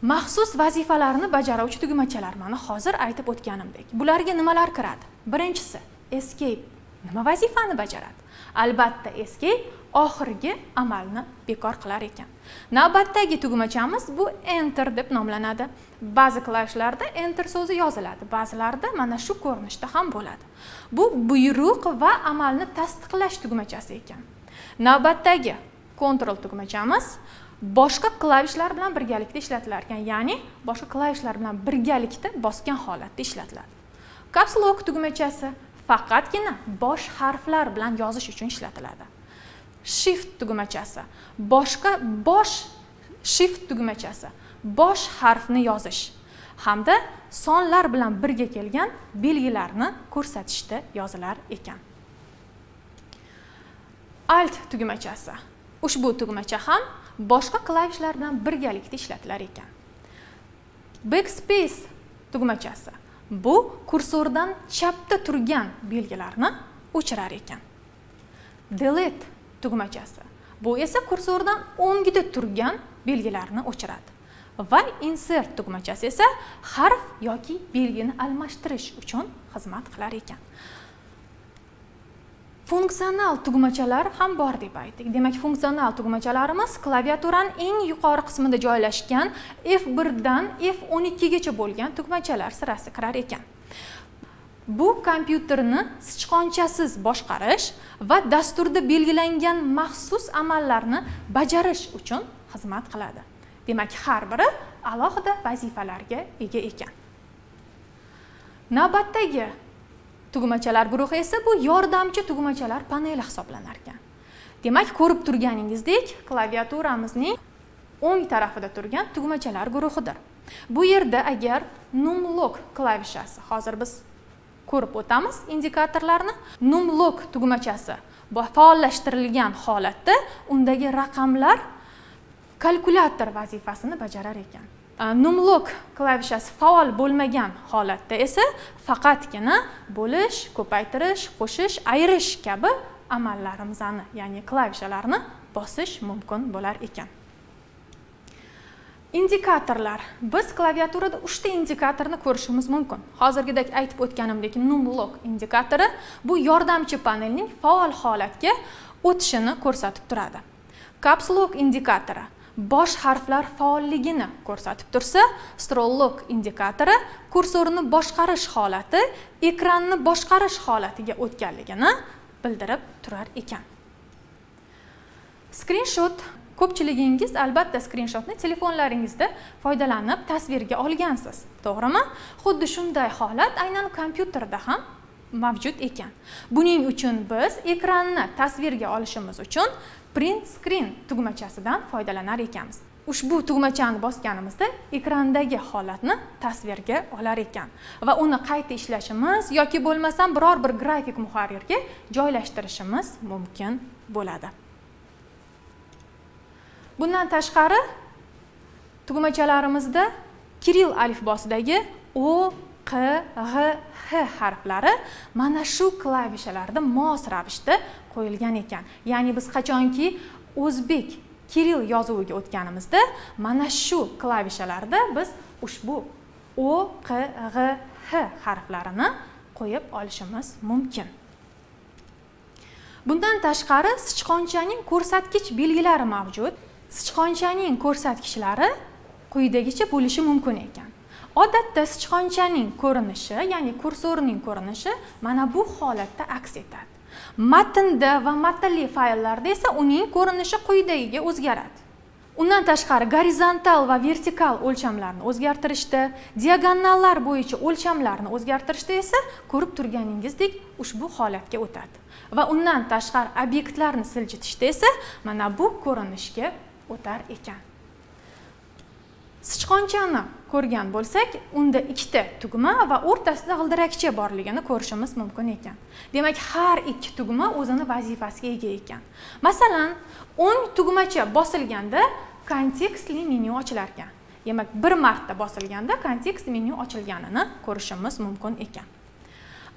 Maxsus vazifalarni bajaruvchi tugmachalar mana hozir aytib o'tganimdek. Bularga nimalar kiradi? Birinchisi, escape. Nima vazifani bajaradi? Albatta, escape oxirgi amalni bekor qilar ekan. Navbatdagi tugmachamiz bu enter deb nomlanadi. Ba'zi klavishlarda enter so'zi yoziladi, ba'zilarda mana shu ko'rinishda ham bo'ladi. Bu buyruq va amalni tasdiqlash tugmachasi ekan. Navbatdagi control tugmachamiz boshqa klavishlar bilan birgalikda ishlatilar ekan, ya'ni boshqa klavishlar bilan birgalikda bosgan holatda ishlatiladi. Caps lock tugmachasi faqatgina bosh harflar bilan yozish uchun ishlatiladi. Shift tugmachasi shift tugmachasi bosh harfni yozish hamda sonlar bilan birga kelgan belgilarni ko'rsatishda yozilar ekan. Alt tugmachasi. Ushbu tugmacha ham boshqa klavishlar bilan birgalikda ishlatilar ekan. Backspace tugmachasi. Bu kursordan chapda turgan belgilarni o'chirar ekan. Delete tugmachasi. Bu esa kursordan o'ngida turgan belgilarni o'chiradi. Va insert tugmachasi esa harf yoki belgini almashtirish uchun xizmat qilar ekan. Funksional tugmachalar ham bor deb aytdik. Demak, funksional tugmachalarimiz klaviaturaning eng yuqori qismida joylashgan F1 dan F12 gacha bo'lgan tugmachalar sirasi kirar ekan. Bu kompyuterni sichqonchasiz boshqarish va dasturda belgilangan maxsus amallarni bajarish uchun xizmat qiladi. Demak, har biri alohida vazifalarga ega ekan. Navbatdagi tugmachalar guruhi esa bu yordamchi tugmachalar paneli hisoblanar ekan. Demak, ko'rib turganingizdek, klaviaturamizning o'ng tarafida turgan tugmachalar guruhidir. Bu yerda agar numlock klavishasi, hozir biz ko'rib o'tamiz indikatorlarni, numlock tugmachasi faollashtirilgan holatda undagi raqamlar kalkulyator vazifasini bajarar ekan. Numlock klavishasi faol bo'lmagan holatda esa faqatgina bo'lish, ko'paytirish, qo'shish, ayirish kabi amallarimizni, ya'ni klavishalarni bosish mumkin bo'lar ekan. Indikatorlar. Biz klaviaturada 3 ta indikatorni ko'rishimiz mumkin. Hozirgidek aytib o'tganimdek, numlock indikatori bu yordamchi panelning faol holatga o'tishini ko'rsatib turadi. Caps lock indikatori bosh harflar faolligini ko'rsatib tursa, scroll lock indikatori kursorni boshqarish holati ekranni boshqarish holatiga o'tganligini bildirib turar ekan. Screenshot ko'pchiligingiz albatta skrinshotni telefonlaringizda foydalanib tasvirga olgansiz, to'g'rimi? Xuddi shunday holat aynan kompyuterda ham mavjud ekan. Buning uchun biz ekranni tasvirga olishimiz uchun print screen tugmachasidan foydalanar ekanmiz. Ushbu tugmachani bosganimizda ekrandagi holatni tasvirga olar ekan va uni qayta ishlashimiz yoki bo'lmasam biror bir grafik muharrirga joylashtirishimiz mumkin bo'ladi. Bundan tashqari tugmachalarimizda Kirill alifbosidagi O, Q, G, H harflari mana shu klavishalarda mos ravishda qo'yilgan ekan. Ya'ni biz qachonki o'zbek Kirill yozuviga o'tganimizda mana shu klavishalarda biz ushbu O, Q, G, H harflarini qo'yib olishimiz mumkin. Bundan tashqari sichqonchaning ko'rsatkich belgilari mavjud. Sichqonchaning ko'rsatkichlari quyidagicha bo'lishi mumkin ekan. Odatda sichqonchaning ko'rinishi, ya'ni kursorning ko'rinishi mana bu holatda aks etadi. Matnda va matnli fayllarda esa uning ko'rinishi quyidagiga o'zgaradi. Undan tashqari gorizontal va vertikal o'lchamlarni o'zgartirishda, diagonallar bo'yicha o'lchamlarni o'zgartirishda esa ko'rib turganingizdek ushbu holatga o'tadi. Va undan tashqari obyektlarni siljitishda esa mana bu ko'rinishga o'tar ekan. Sichqonchani ko'rgan bo'lsak, unda ikkita tugma va o'rtasida g'ildirakcha borligini ko'rishimiz mumkin ekan. Demak, har ikki tugma o'zini vazifasiga ega ekan. Masalan, o'ng tugmacha bosilganda kontekstli menyu ochilar ekan. Demak, bir marta bosilganda kontekst menyu ochilganini ko'rishimiz mumkin ekan.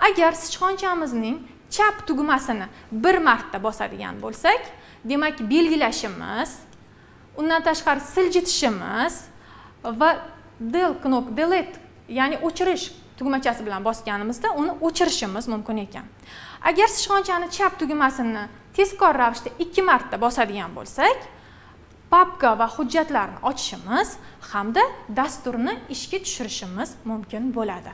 Agar sichqonchamizning chap tugmasini bir marta bosadigan bo'lsak, demak, belgilashimiz, undan tashqari siljitishimiz va del knop delete, ya'ni o'chirish tugmachasi bilan bosganimizda uni o'chirishimiz mumkin ekan. Agar sichqonchani chap tugmasini tezkor ravishda 2 marta bosadigan bo'lsak, papka va hujjatlarni ochishimiz hamda dasturni ishga tushirishimiz mumkin bo'ladi.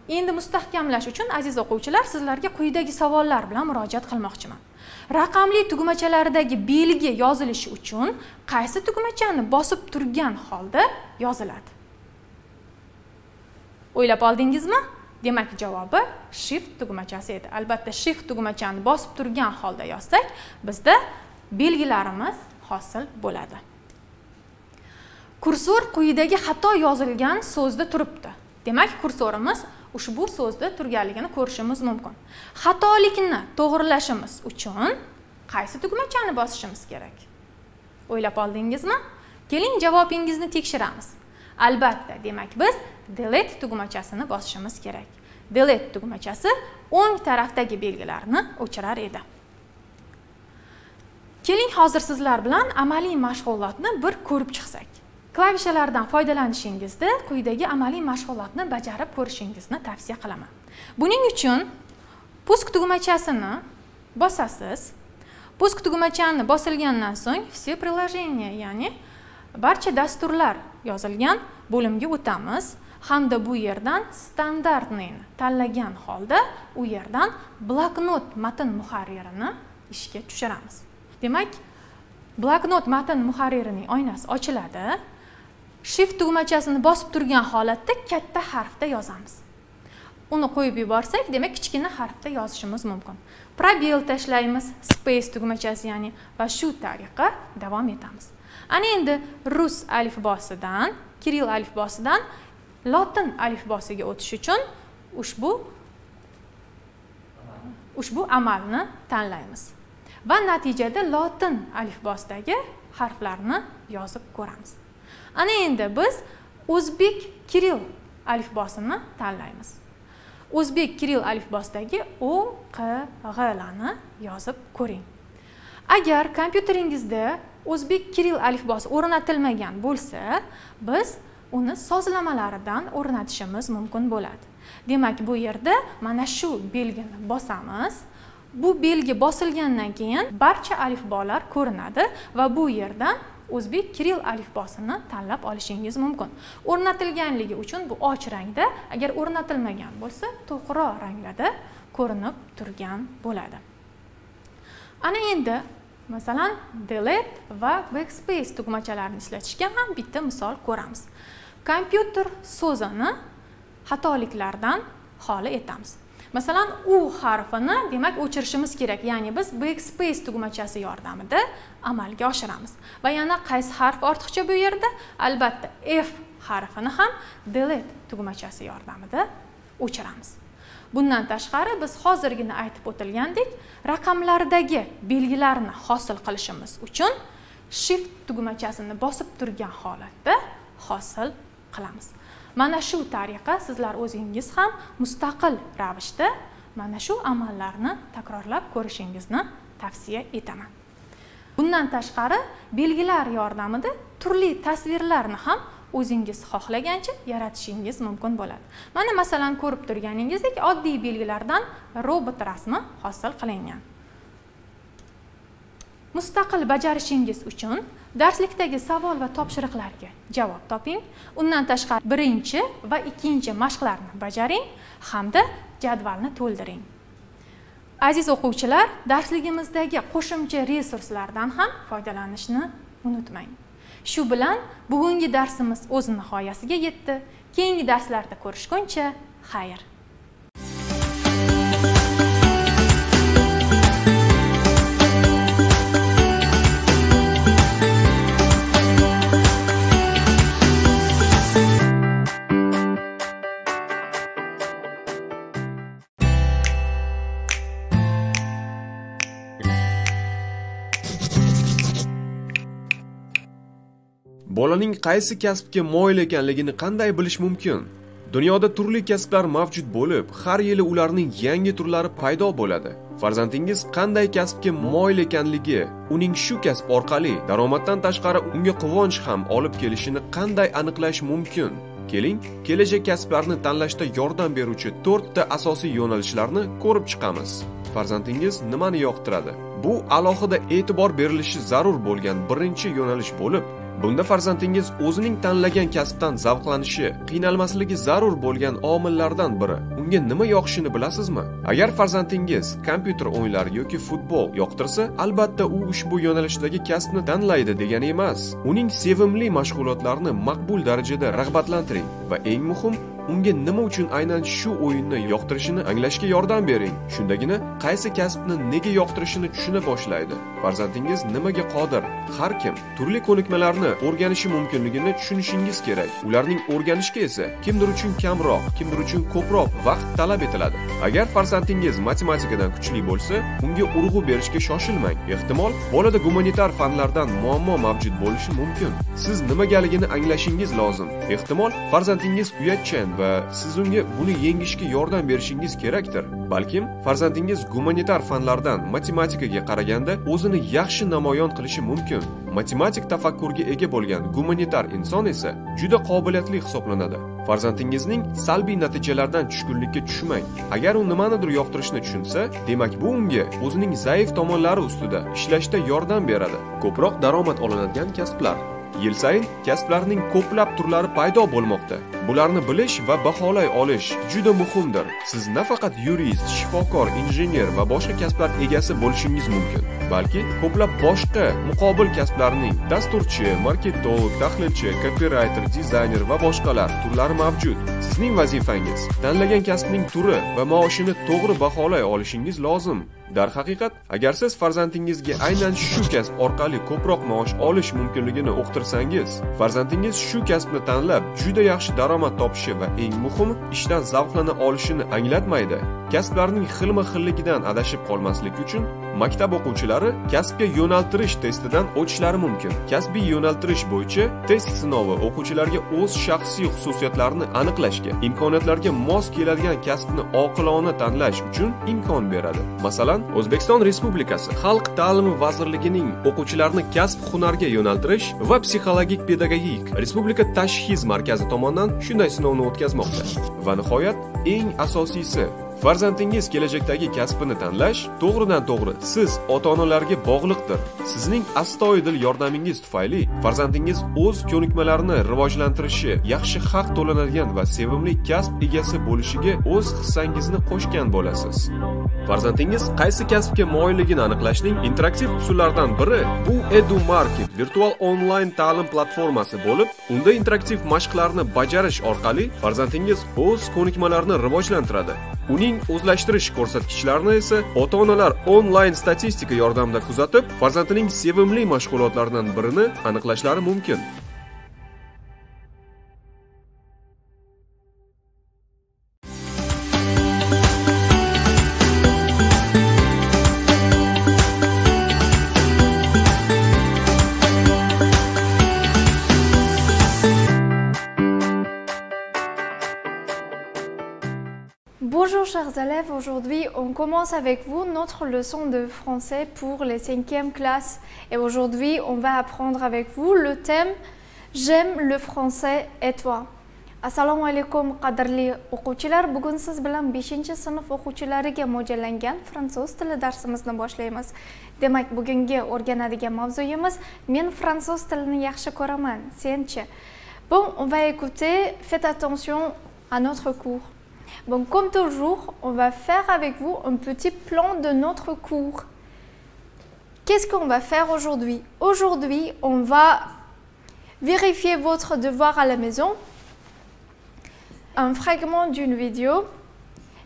Endi mustahkamlash uchun aziz o'quvchilar, sizlarga quyidagi savollar bilan murojaat qilmoqchiman. Raqamli tugmachalardagi belgi yozilishi uchun qaysi tugmachani bosib turgan holda yoziladi? O'ylab oldingizmi? Demak, javobi shift tugmachasi edi. Albatta, shift tugmachani bosib turgan holda yozsak, bizda belgilarimiz hosil bo'ladi. Kursor quyidagi xato yozilgan so'zda turibdi. Demak, kursorimiz ushbu so'zda turganligini ko'rishimiz mumkin. Xatolikni to'g'rilashimiz uchun qaysi tugmachani bosishimiz kerak? O'ylab oldingizmi? Keling, javobingizni tekshiramiz. Albatta, demak, biz delete tugmachasini bosishimiz kerak. Delete tugmachasi o'ng tarafdagi belgilarni o'chirar edi. Keling, hozir sizlar bilan amaliy mashg'ulotni bir ko'rib chiqsak. Klavishalardan foydalanishingizda quyidagi amaliy mashg'ulotni bajarib ko'rishingizni tavsiya qilaman. Buning uchun pusk tugmachasini bosasiz. Pusk tugmachani bosilgandan so'ng все приложения, ya'ni barcha dasturlar yozilgan bo'limga o'tamiz hamda bu yerdan standartni tanlagan holda u yerdan bloknot matn muharririni ishga tushiramiz. Demak, bloknot matn muharririning oynasi ochiladi. Shift tugmachasini bosib turgan holatda katta harfda yozamiz. Uni qo'yib yuborsak, demak, kichkina harfda yozishimiz mumkin. Probel tashlaymiz, space tugmachasi, ya'ni va shu tariqa davom etamiz. Ana endi rus alifbosidan, Kirill alifbosidan lotin alifbosiga o'tish uchun ushbu amalni tanlaymiz. Va natijada lotin alifbosidagi harflarni yozib ko'ramiz. Ana endi biz o'zbek Kirill alifbosini tanlaymiz. O'zbek Kirill alifbosidagi O, Q, G larni yozib ko'ring. Agar kompyuteringizda o'zbek Kirill alifbosi o'rnatilmagan bo'lsa, biz uni sozlamalaridan o'rnatishimiz mumkin bo'ladi. Demak, bu yerda mana shu belgini bosamiz. Bu belgi bosilgandan keyin barcha alifbolar ko'rinadi va bu yerdan o'zbek Kirill alifbosini tanlab olishingiz mumkin. O'rnatilganligi uchun bu och rangda, agar o'rnatilmagan bo'lsa, to'qroq ranglarda ko'rinib turgan bo'ladi. Ana endi Masalan, delete va backspace tugmachalarini ishlatishga ham bitta misol ko'ramiz. Kompyuter so'zini xatoliklardan xoli etamiz. Masalan, u harfini demak o'chirishimiz kerak, ya'ni biz backspace tugmachasi yordamida amalga oshiramiz. Va yana qaysi harf ortiqcha bu yerda? Albatta F harfini ham delete tugmachasi yordamida o'chiramiz. Bundan tashqari biz hozirgina aytib o'tilgandek, raqamlardagi belgilarni hosil qilishimiz uchun shift tugmachasini bosib turgan holatda hosil qilamiz. Mana shu tariqa sizlar o'zingiz ham mustaqil ravishda mana shu amallarni takrorlab ko'rishingizni tavsiya etaman. Bundan tashqari belgilar yordamida turli tasvirlarni ham o'zingiz xohlagancha yaratishingiz mumkin bo'ladi. Mana masalan ko'rib turganingizdek oddiy belgilardan robot rasmi hosil qilingan. Mustaqil bajarishingiz uchun darslikdagi savol va topshiriqlarga javob toping. Undan tashqari birinchi va ikkinchi mashqlarni bajaring hamda jadvalni to'ldiring. Aziz o'quvchilar, darsligimizdagi qo'shimcha resurslardan ham foydalanishni unutmang. Shu bilan bugungi darsimiz o'z nihoyasiga yetdi. Keyingi darslarda ko'rishguncha, xayr. Bolaning qaysi kasbga moyil ekanligini qanday bilish mumkin? Dunyoda turli kasblar mavjud bo'lib, har yili ularning yangi turlari paydo bo'ladi. Farzandingiz qanday kasbga moyil ekanligi, uning shu kasb orqali daromaddan tashqari unga quvonch ham olib kelishini qanday aniqlash mumkin? Keling, kelajak kasblarni tanlashda yordam beruvchi 4 ta asosiy yo'nalishlarni ko'rib chiqamiz. Farzandingiz nimani yoqtiradi? Bu alohida e'tibor berilishi zarur bo'lgan birinchi yo'nalish bo'lib, bunda farzandingiz o'zining tanlagan kasbdan zavqlanishi, qiynalmasligi zarur bo'lgan omillardan biri. Unga nima yoqishini bilasizmi? Agar farzandingiz kompyuter o'yinlari yoki futbol yoqtirsa, albatta u ushbu yo'nalishdagi kasbni tanlaydi degani emas. Uning sevimli mashg'ulotlarini maqbul darajada rag'batlantiring va eng muhim, unga nima uchun aynan shu o'yinni yoqtirishini anglashga yordam bering. Shundagina qaysi kasbni nega yoqtirishini tushuna boshlaydi. Farzandingiz nimaga qodir? Har kim turli ko'nikmalarni o'rganishi mumkinligini tushunishingiz kerak. Ularning o'rganishga esa kimdir uchun kamroq, kimdir uchun ko'proq vaqt talab etiladi. Agar farzandingiz matematikadan kuchli bo'lsa, unga urg'u berishga shoshilmang. Ehtimol bolada gumanitar fanlardan muammo mavjud bo'lishi mumkin. Siz nimagaligini anglashingiz lozim. Ehtimol farzandingiz uyatchan va siz unga buni yengishga yordam berishingiz kerakdir. Balkim farzandingiz gumanitar fanlardan matematikaga qaraganda o'zini yaxshi namoyon qilishi mumkin. Matematik tafakkurga ega bo'lgan gumanitar inson esa juda qobiliyatli hisoblanadi. Farzandingizning salbiy natijalardan tushkunlikka tushmang. Agar u nimanidir yoqtirishni tushunsa, demak bu unga o'zining zaif tomonlari ustida ishlashda yordam beradi. Ko'proq daromad olinadigan kasblar. Yil sayin kasblarning ko'plab turlari paydo bo'lmoqda. Bularni bilish va baholay olish juda muhimdir. Siz nafaqat yurist, shifokor, injener va boshqa kasblar egasi bo'lishingiz mumkin, balki ko'plab boshqa muqobil kasblarning dasturchi, marketolog, tahlilchi, copywriter, dizayner va boshqalar turlari mavjud. Sizning vazifangiz tanlagan kasbning turi va maoshini to'g'ri baholay olishingiz lozim. Darhaqiqat, agar siz farzandingizga aynan shu kasb orqali ko'proq maosh olish mumkinligini uqtirsangiz, farzandingiz shu kasbni tanlab juda yaxshi daromad topishi va eng muhimi, ishdan zavqlana olishini anglatmaydi. Kasblarning xilma-xilligidan adashib qolmaslik uchun maktab o'quvchilari kasbga yo'naltirish testidan o'tishlari mumkin. Kasbiy yo'naltirish bo'yicha test sinovi o'quvchilarga o'z shaxsiy xususiyatlarini aniqlashga, imkoniyatlarga mos keladigan kasbni oqilona tanlash uchun imkon beradi. Masalan, O'zbekiston Respublikasi Xalq ta'limi vazirligining o'quvchilarni kasb-hunarga yo'naltirish va psixologik pedagogik Respublika tashxis markazi tomonidan shunday sinovni o'tkazmoqda. Va nihoyat, eng asosiysi, Farzandingiz kelajakdagi kasbini tanlash to'g'ridan-to'g'ri siz ota-onalarga bog'liqdir. Sizning astoydil yordamingiz tufayli farzandingiz o'z ko'nikmalarini rivojlantirishi, yaxshi haq to'lanadigan va sevimli kasb egasi bo'lishiga o'z hissangizni qo'shgan bo'lasiz. Farzandingiz qaysi kasbga moyilligini aniqlashning interaktiv usullaridan biri bu EduMarket virtual onlayn ta'lim platformasi bo'lib, unda interaktiv mashqlarni bajarish orqali farzandingiz o'z ko'nikmalarini rivojlantiradi. Uning o'zlashtirish ko'rsatkichlarini esa ota-onalar onlayn statistika yordamida kuzatib, farzandining sevimli mashg'ulotlaridan birini aniqlashlari mumkin. Bonjour chers élèves, aujourd'hui on commence avec vous notre leçon de français pour les 5e classes et aujourd'hui on va apprendre avec vous le thème J'aime le français et toi. Assalomu alaykum qadrli o'quvchilar, bugun siz bilan 5-sinf o'quvchilariga mo'ljallangan fransuz tili darsimizni boshlaymiz. Demak, bugungi o'rganadigan mavzuyimiz men fransuz tilini yaxshi ko'raman, senchi? Bon, on va écouter, faites attention à notre cours. Bon, comme toujours, on va faire avec vous un petit plan de notre cours. Qu'est-ce qu'on va faire aujourd'hui? Aujourd'hui, on va vérifier votre devoir à la maison, un fragment d'une vidéo,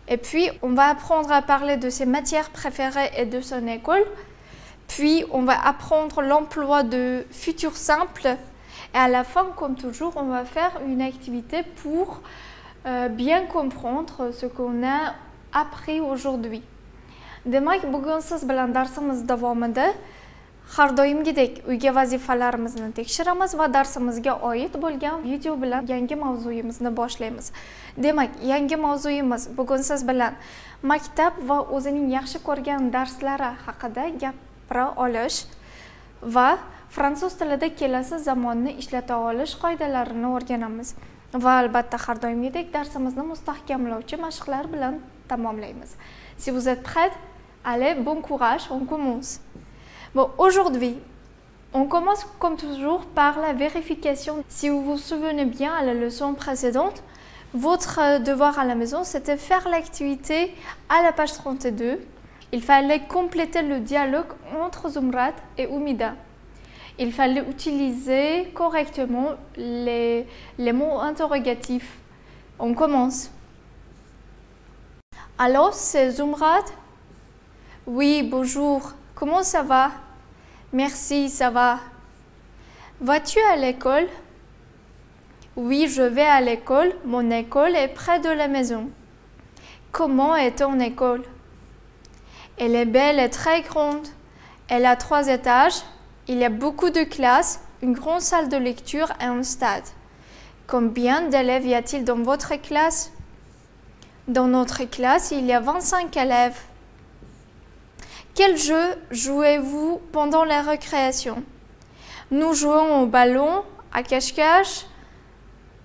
et puis on va apprendre à parler de ses matières préférées et de son école. Puis on va apprendre l'emploi de futur simple. Et à la fin, comme toujours, on va faire une activité pour bien comprendre ce qu'on a appris aujourd'hui. Demak, bugun siz bilan darsimiz davomida har doimgidek uyga vazifalarimizni tekshiramiz va darsimizga oid bo'lgan video bilan yangi mavzuyimizni boshlaymiz. Demak, yangi mavzuyimiz bugun siz bilan maktab va o'zining yaxshi ko'rgan darslari haqida gapira olish va fransuz tilida kelasi zamonni ishlata olish qoidalarini o'rganamiz. Va albatta har doimgidek darsimizni mustahkamlovchi mashqlar bilan tamomlaymiz. Si vous êtes prêts, allez, bon courage, on commence. Bon, aujourd'hui, on commence comme toujours par la vérification. Si vous vous souvenez bien à la leçon précédente, votre devoir à la maison, c'était faire l'activité à la page 32. Il fallait compléter le dialogue entre Zumrat et Oumida. Il fallait utiliser correctement les mots interrogatifs. On commence. Alors, c'est Zumrat? Oui, bonjour. Comment ça va? Merci, ça va. Vas-tu à l'école? Oui, je vais à l'école. Mon école est près de la maison. Comment est ton école? Elle est belle et très grande. Elle a 3 étages. Il y a beaucoup de classes, une grande salle de lecture et un stade. Combien d'élèves y a-t-il dans votre classe? Dans notre classe, il y a 25 élèves. Quel jeu jouez-vous pendant la récréation? Nous jouons au ballon, à cache-cache,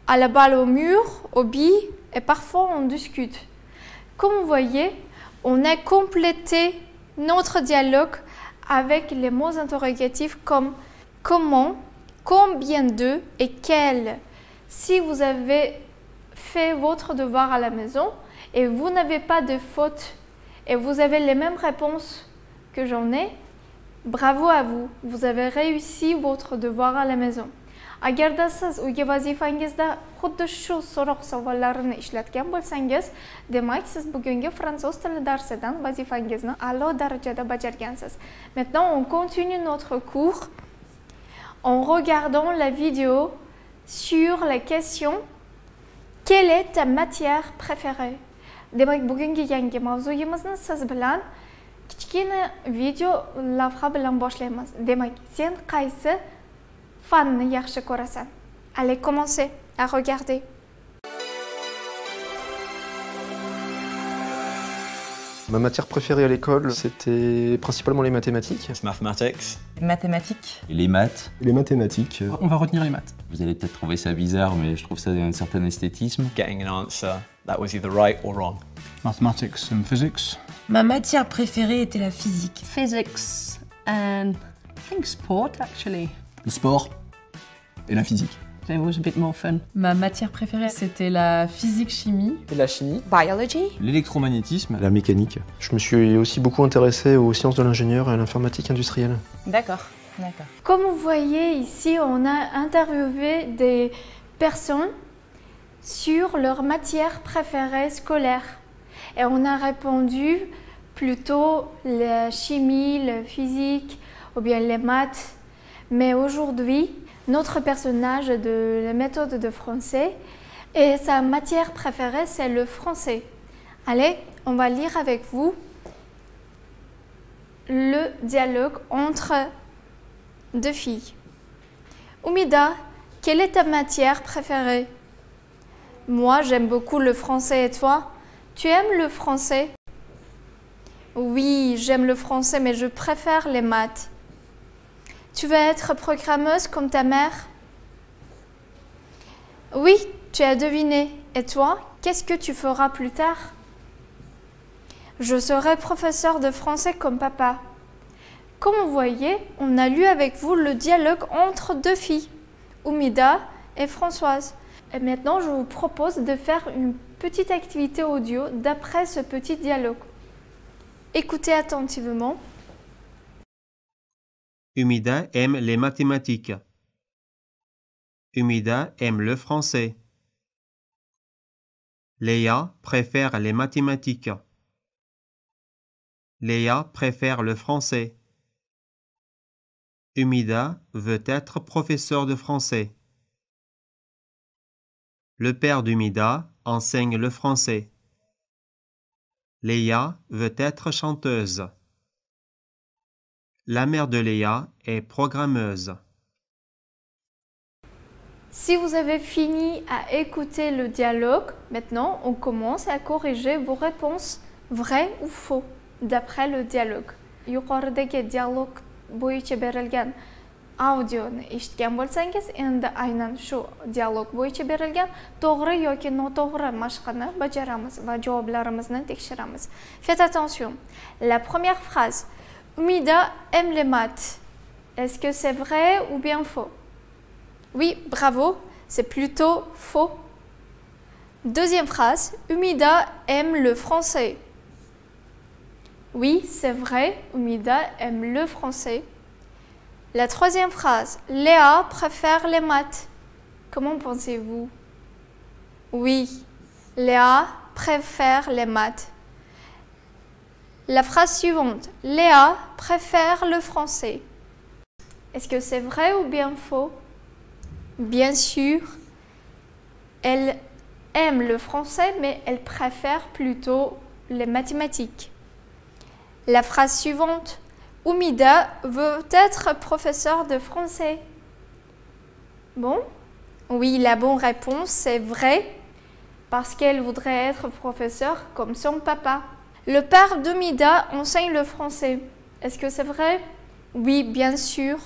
à la balle au mur, aux billes et parfois on discute. Comme vous voyez, on a complété notre dialogue avec les mots interrogatifs comme comment, combien de et quel. Si vous avez fait votre devoir à la maison et vous n'avez pas de faute et vous avez les mêmes réponses que j'en ai, bravo à vous, vous avez réussi votre devoir à la maison. Agarda siz uyga vazifangizda xuddi shu so'roq savollarini ishlatgan bo'lsangiz, demak siz bugungi fransuz tili darsidan vazifangizni a'lo darajada bajargansiz. Maintenant, on continue notre cours en regardant la vidéo sur la question quelle est ta matière préférée? Demak, bugungi yangi mavzuyimizni siz bilan kichkina video lavha bilan boshlaymiz. Demak, sen qaysi fanni yaxshi ko'rasan? Allez, commencez à regarder. Ma matière préférée à l'école, c'était principalement les mathématiques. Mathematics. Mathématiques. Et les maths. Les mathématiques. On va retenir les maths. Vous allez peut-être trouver ça bizarre, mais je trouve ça un certain esthétisme. Getting an answer that was either right or wrong. Mathematics and physics. Ma matière préférée était la physique. Physics and I think sport actually. Le sport et la physique. It was a bit more fun. Ma matière préférée, c'était la physique-chimie. Et la chimie. Biology. L'électromagnétisme. La mécanique. Je me suis aussi beaucoup intéressé aux sciences de l'ingénieur et à l'informatique industrielle. D'accord. Comme vous voyez ici, on a interviewé des personnes sur leur matière préférée scolaire. Et on a répondu plutôt la chimie, la physique ou bien les maths. Mais aujourd'hui, notre personnage de la méthode de français et sa matière préférée, c'est le français. Allez, on va lire avec vous le dialogue entre deux filles. Oumida, quelle est ta matière préférée? Moi, j'aime beaucoup le français et toi? Tu aimes le français? Oui, j'aime le français, mais je préfère les maths. Tu veux être programmeuse comme ta mère? Oui, tu as deviné. Et toi, qu'est-ce que tu feras plus tard? Je serai professeur de français comme papa. Comme vous voyez, on a lu avec vous le dialogue entre deux filles, Oumida et Françoise. Et maintenant, je vous propose de faire une petite activité audio d'après ce petit dialogue. Écoutez attentivement. Oumida aime les mathématiques. Oumida aime le français. Léa préfère les mathématiques. Léa préfère le français. Oumida veut être professeur de français. Le père d'Oumida enseigne le français. Léa veut être chanteuse. La mère de Léa est programmeuse. Si vous avez fini à écouter le dialogue, maintenant on commence à corriger vos réponses vraies ou faux d'après le dialogue. Yuqoridagi dialog bo'yicha berilgan audioni eshitgan bo'lsangiz, endi aynan shu dialog bo'yicha berilgan to'g'ri yoki noto'g'ri mashqini bajaramiz va javoblarimizni tekshiramiz. Faites attention. La première phrase. Oumida aime les maths. Est-ce que c'est vrai ou bien faux? Oui, bravo, c'est plutôt faux. Deuxième phrase. Oumida aime le français. Oui, c'est vrai, Oumida aime le français. La troisième phrase. Léa préfère les maths. Comment pensez-vous? Oui, Léa préfère les maths. La phrase suivante. Léa préfère le français. Est-ce que c'est vrai ou bien faux? Bien sûr, elle aime le français, mais elle préfère plutôt les mathématiques. La phrase suivante. Oumida veut être professeur de français. Bon, oui, la bonne réponse, c'est vrai, parce qu'elle voudrait être professeur comme son papa. Le père d'Oumida enseigne le français. Est-ce que c'est vrai? Oui, bien sûr.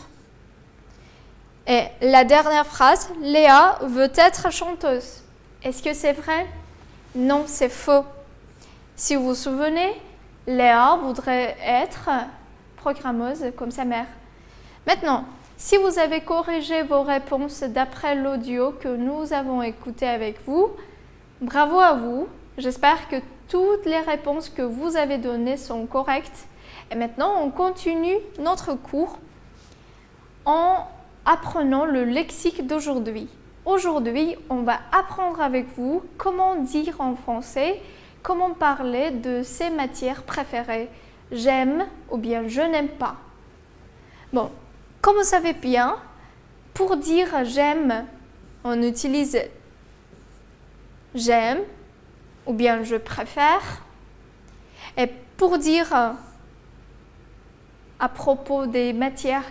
Et la dernière phrase, Léa veut être chanteuse. Est-ce que c'est vrai? Non, c'est faux. Si vous vous souvenez, Léa voudrait être programmeuse comme sa mère. Maintenant, si vous avez corrigé vos réponses d'après l'audio que nous avons écouté avec vous, bravo à vous. J'espère que toutes les réponses que vous avez données sont correctes. Et maintenant, on continue notre cours en apprenant le lexique d'aujourd'hui. Aujourd'hui, on va apprendre avec vous comment dire en français, comment parler de ses matières préférées. J'aime ou bien je n'aime pas. Bon, comme vous savez bien, pour dire j'aime, on utilise j'aime ou bien je préfère. Et pour dire à propos des matières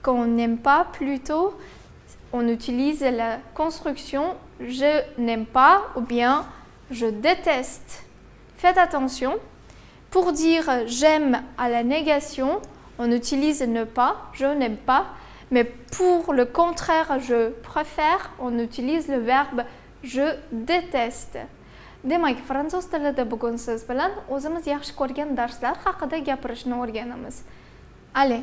qu'on n'aime pas, plutôt, on utilise la construction je n'aime pas ou bien je déteste. Faites attention. Pour dire j'aime à la négation, on utilise ne pas, je n'aime pas. Mais pour le contraire, je préfère, on utilise le verbe je déteste. Demak, fransuz tilida bugun siz bilan o'zimiz yaxshi ko'rgan darslar haqida gapirishni o'rganamiz. Allez,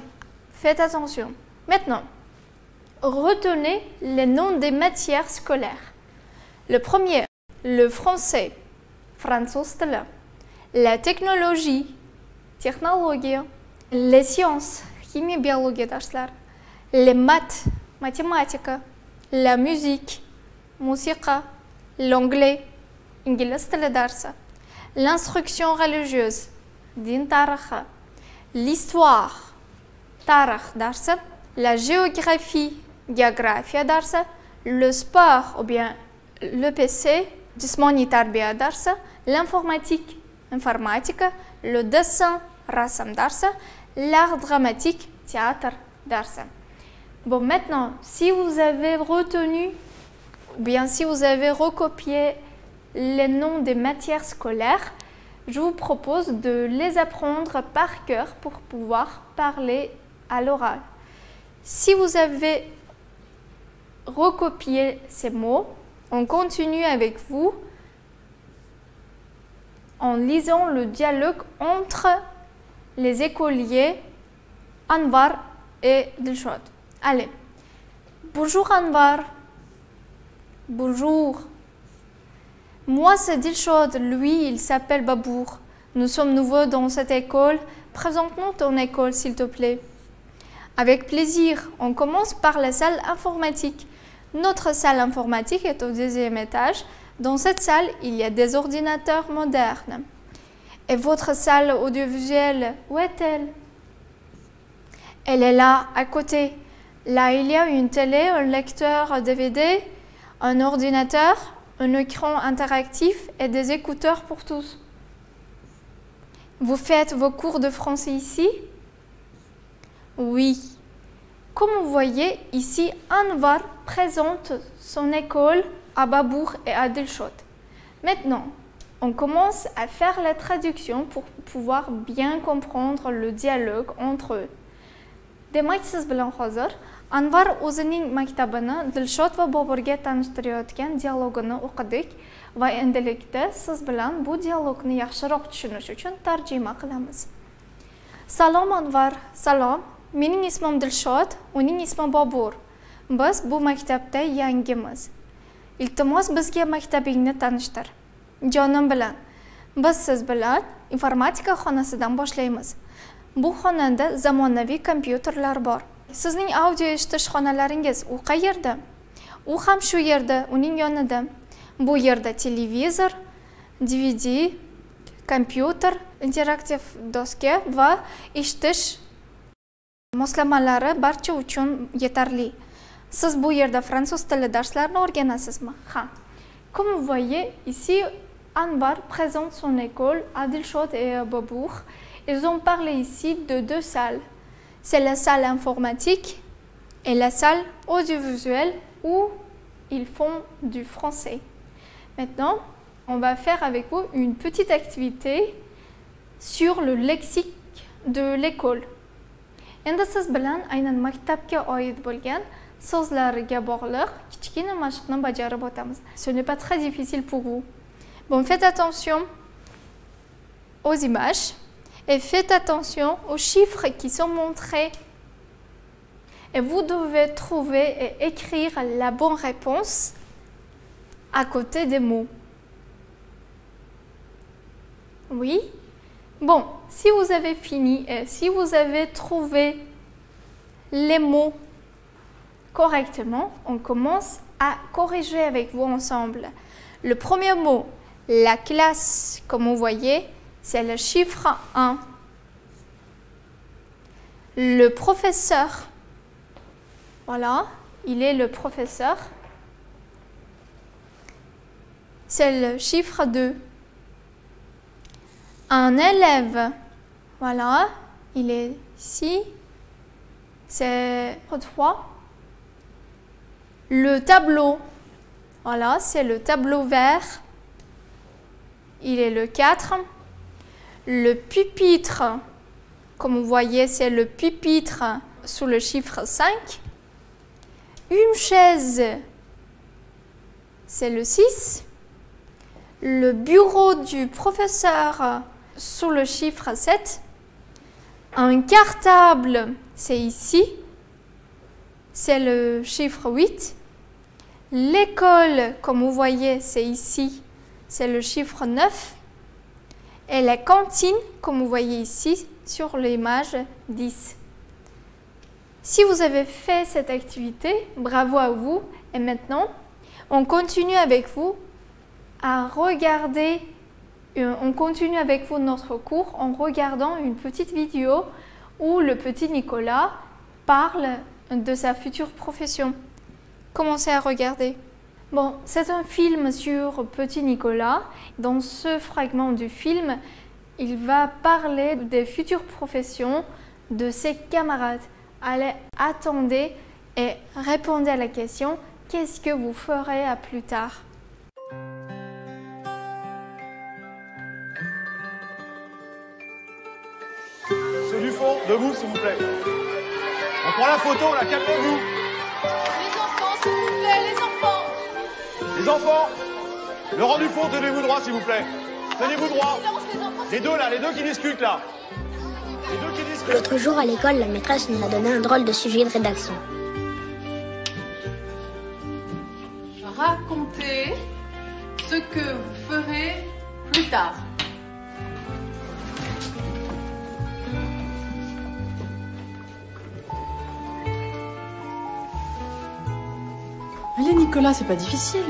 faites attention. Maintenant, retenez les noms des matières scolaires. Le premier, le français, fransuz tili. La technologie, texnologiya. Les sciences, chimie, biologiya darslari. Les maths, mathématika. La musique, musiqa. L'anglais, ingliz tili darsi. L'instruction religieuse, din tarixi. L'histoire, tarix darsi. La géographie, géographia darsi. Le sport ou bien le PC, jismoniy tarbiya darsi. L'informatique, informatika. Le dessin, rasm darsi. L'art dramatique, théâtre darsi. Bon, maintenant, si vous avez retenu, ou bien si vous avez recopié les noms des matières scolaires, je vous propose de les apprendre par cœur pour pouvoir parler à l'oral. Si vous avez recopié ces mots, on continue avec vous en lisant le dialogue entre les écoliers Anwar et Dilshod. Allez, bonjour Anwar. Bonjour. Moi c'est Dilshod, lui il s'appelle Babour. Nous sommes nouveaux dans cette école. Présente-nous ton école s'il te plaît. Avec plaisir, on commence par la salle informatique. Notre salle informatique est au deuxième étage. Dans cette salle, il y a des ordinateurs modernes. Et votre salle audiovisuelle, où est-elle? Elle est là, à côté. Là, il y a une télé, un lecteur DVD, un ordinateur, un écran interactif et des écouteurs pour tous. Vous faites vos cours de français ici? Oui. Comme vous voyez, ici, Anwar présente son école à Babour et à Dilshod. Maintenant, on commence à faire la traduction pour pouvoir bien comprendre le dialogue entre eux. Demak, siz bilan hozir Anwar o'zining maktabini Dilshod va Boburga tanishtirayotgan dialogini o'qidik va endilikda siz bilan bu dialogni yaxshiroq tushunish uchun tarjima qilamiz. Salom Anwar, salom. Mening ismim Dilshod, uning ismi Bobur. Biz bu maktabda yangimiz. Iltimos bizga maktabingni tanishtir. Jonim bilan, biz siz bilan informatika xonasidan boshlaymiz. Bu xonada zamonaviy kompyuterlar bor. Sizning audio eshitish xonalaringiz u qayerda? U ham shu yerda, uning yonida. Bu yerda televizor, DVD, kompyuter, interaktiv doska va eshitish moslamalari barcha uchun yetarli. Siz bu yerda fransuz tili darslarini o'rganasizmi? Ha. Comme vous voyez, ici, Anwar présente son école à Dilshod et à Babour. Ils ont parlé ici de deux salles. C'est la salle informatique et la salle audiovisuelle où ils font du français. Maintenant, on va faire avec vous une petite activité sur le lexique de l'école. Endi siz bilan aynan maktabga oid bo'lgan so'zlarga bog'liq kichkina mashqni bajarib o'tamiz. Ce n'est pas très difficile pour vous. Bon, faites attention aux images et faites attention aux chiffres qui sont montrés. Et vous devez trouver et écrire la bonne réponse à côté des mots. Oui? Bon, si vous avez fini et si vous avez trouvé les mots correctement, on commence à corriger avec vous ensemble. Le premier mot, la classe, comme vous voyez, c'est le chiffre 1. Le professeur, voilà, il est le professeur. C'est le chiffre 2. Un élève, voilà, il est ici, c'est le 3. Le tableau, voilà, c'est le tableau vert, il est le 4. Le pupitre, comme vous voyez, c'est le pupitre sous le chiffre 5. Une chaise, c'est le 6. le bureau du professeur sous le chiffre 7. Un cartable, c'est ici. C'est le chiffre 8. L'école, comme vous voyez, c'est ici. C'est le chiffre 9. Et la cantine, comme vous voyez ici, sur l'image 10. Si vous avez fait cette activité, bravo à vous. Et maintenant, on continue avec vous à regarder, on continue avec vous notre cours en regardant une petite vidéo où le petit Nicolas parle de sa future profession. Commencez à regarder. Bon, c'est un film sur petit Nicolas. Dans ce fragment du film, il va parler des futures professions de ses camarades. Allez, attendez et répondez à la question « Qu'est-ce que vous ferez à plus tard ?» Ceux du fond, debout s'il vous plaît. On prend la photo, là, calmez-vous. Les enfants, s'il vous plaît, les enfants. Les enfants, le rang du fond, tenez-vous droit s'il vous plaît. Tenez-vous droit. Les deux là, les deux qui discutent là. L'autre jour à l'école, la maîtresse nous a donné un drôle de sujet de rédaction. Racontez ce que vous ferez plus tard. Allez Nicolas, c'est pas difficile.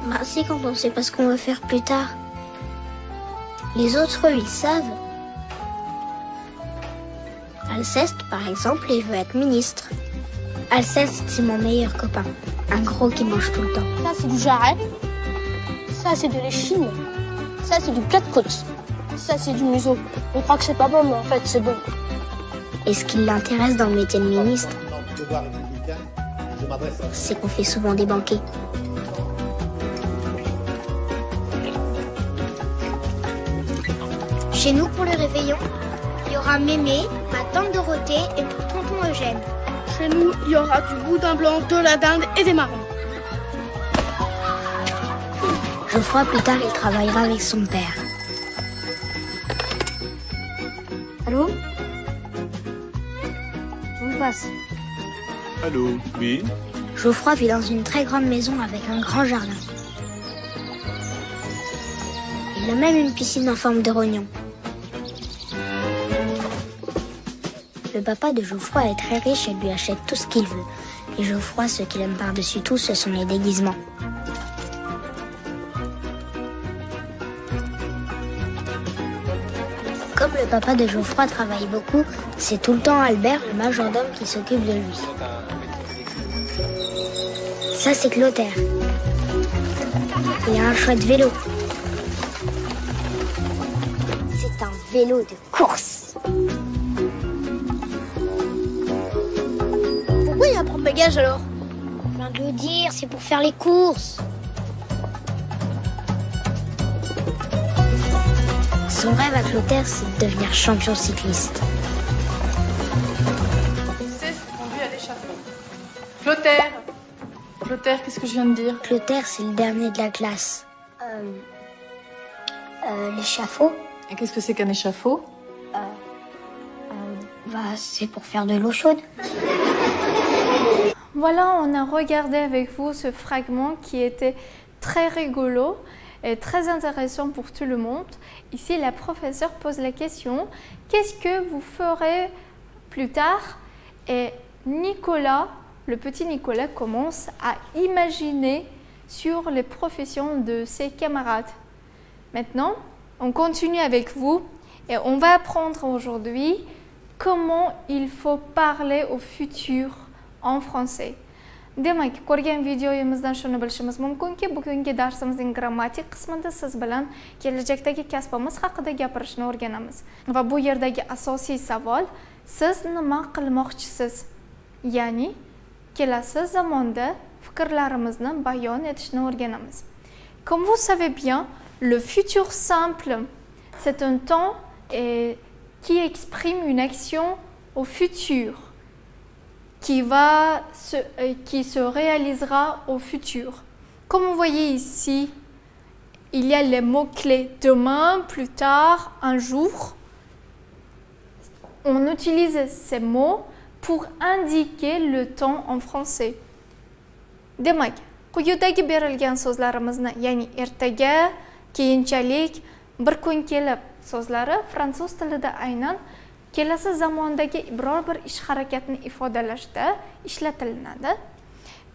Bah c'est quand on sait pas ce qu'on veut faire plus tard. Les autres, eux, ils savent. Alceste, par exemple, il veut être ministre. Alceste, c'est mon meilleur copain. Un gros qui mange tout le temps. Ça, c'est du jarret. Ça, c'est de l'échine. Ça, c'est du plat de côte. Ça, c'est du museau. On croit que c'est pas bon, mais en fait, c'est bon. Et ce qui l'intéresse dans le métier de ministre, c'est qu'on fait souvent des banquets. Chez nous, pour le réveillon, il y aura Mémé, ma tante Dorothée et mon tonton Eugène. Chez nous, il y aura du boudin blanc, de la dinde et des marrons. Geoffroy, plus tard, il travaillera avec son père. Allô? Je vous passe. Allô, oui. Geoffroy vit dans une très grande maison avec un grand jardin. Il a même une piscine en forme de rognon. Le papa de Geoffroy est très riche et lui achète tout ce qu'il veut. Et Geoffroy, ce qu'il aime par-dessus tout, ce sont les déguisements. Comme le papa de Geoffroy travaille beaucoup, c'est tout le temps Albert, le majordome, qui s'occupe de lui. Ça, c'est Clotaire. Il a un chouette vélo. C'est un vélo de course. Pourquoi il y a un porte-bagages alors? Je viens de le dire, c'est pour faire les courses. Son rêve à Clotaire, c'est de devenir champion cycliste. C'est conduit à l'échafaud. Clotaire. Clotaire, qu'est-ce que je viens de dire? Clotaire, c'est le dernier de la classe. L'échafaud? Et qu'est-ce que c'est qu'un échafaud? C'est pour faire de l'eau chaude. Voilà, on a regardé avec vous ce fragment qui était très rigolo et très intéressant pour tout le monde. Ici, la professeure pose la question « Qu'est-ce que vous ferez plus tard ?» Et Nicolas, le petit Nicolas, commence à imaginer sur les professions de ses camarades. Maintenant, on continue avec vous et on va apprendre aujourd'hui comment il faut parler au futur en français. Demak, ko'rgan videoyimizdan shuni bilishimiz mumkinki, bugungi darsimizning grammatik qismida siz bilan kelajakdagi kasbimiz haqida gapirishni o'rganamiz. Va bu yerdagi asosiy savol, siz nima qilmoqchisiz? Ya'ni, kelasi zamonda fikrlarimizni bayon etishni o'rganamiz. Comme vous savez bien, le futur simple, c'est un temps qui exprime une action au futur, qui se réalisera au futur. Comme vous voyez ici, il y a les mots-clés demain, plus tard, un jour. On utilise ces mots pour indiquer le temps en français. Demak, quyidagi berilgan so'zlarimizni, ya'ni ertaga, keyinchalik, bir kun kelib so'zlari fransuz tilida aynan kelasi zamondagi biror bir ish harakatini ifodalashda ishlatilinadi.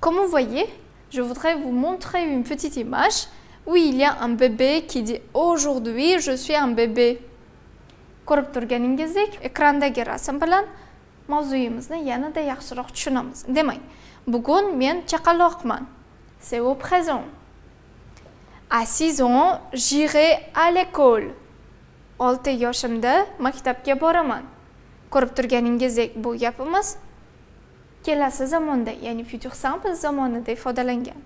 Comme vous voyez, je voudrais vous montrer une petite image où il y a un bébé qui dit aujourd'hui je suis un bébé. Ko'rib turganingizdek, ekrandagi rasm bilan mavzuyimizni yanada yaxshiroq tushunamiz. Demak, bugun men chaqaloqman. C'est au présent. À 6 ans, j'irai à l'école. 6 yoshimda maktabga boraman. Ko'rib turganingizdek, bu gapimiz kelasi zamonda, ya'ni futur simple zamonida ifodalangan.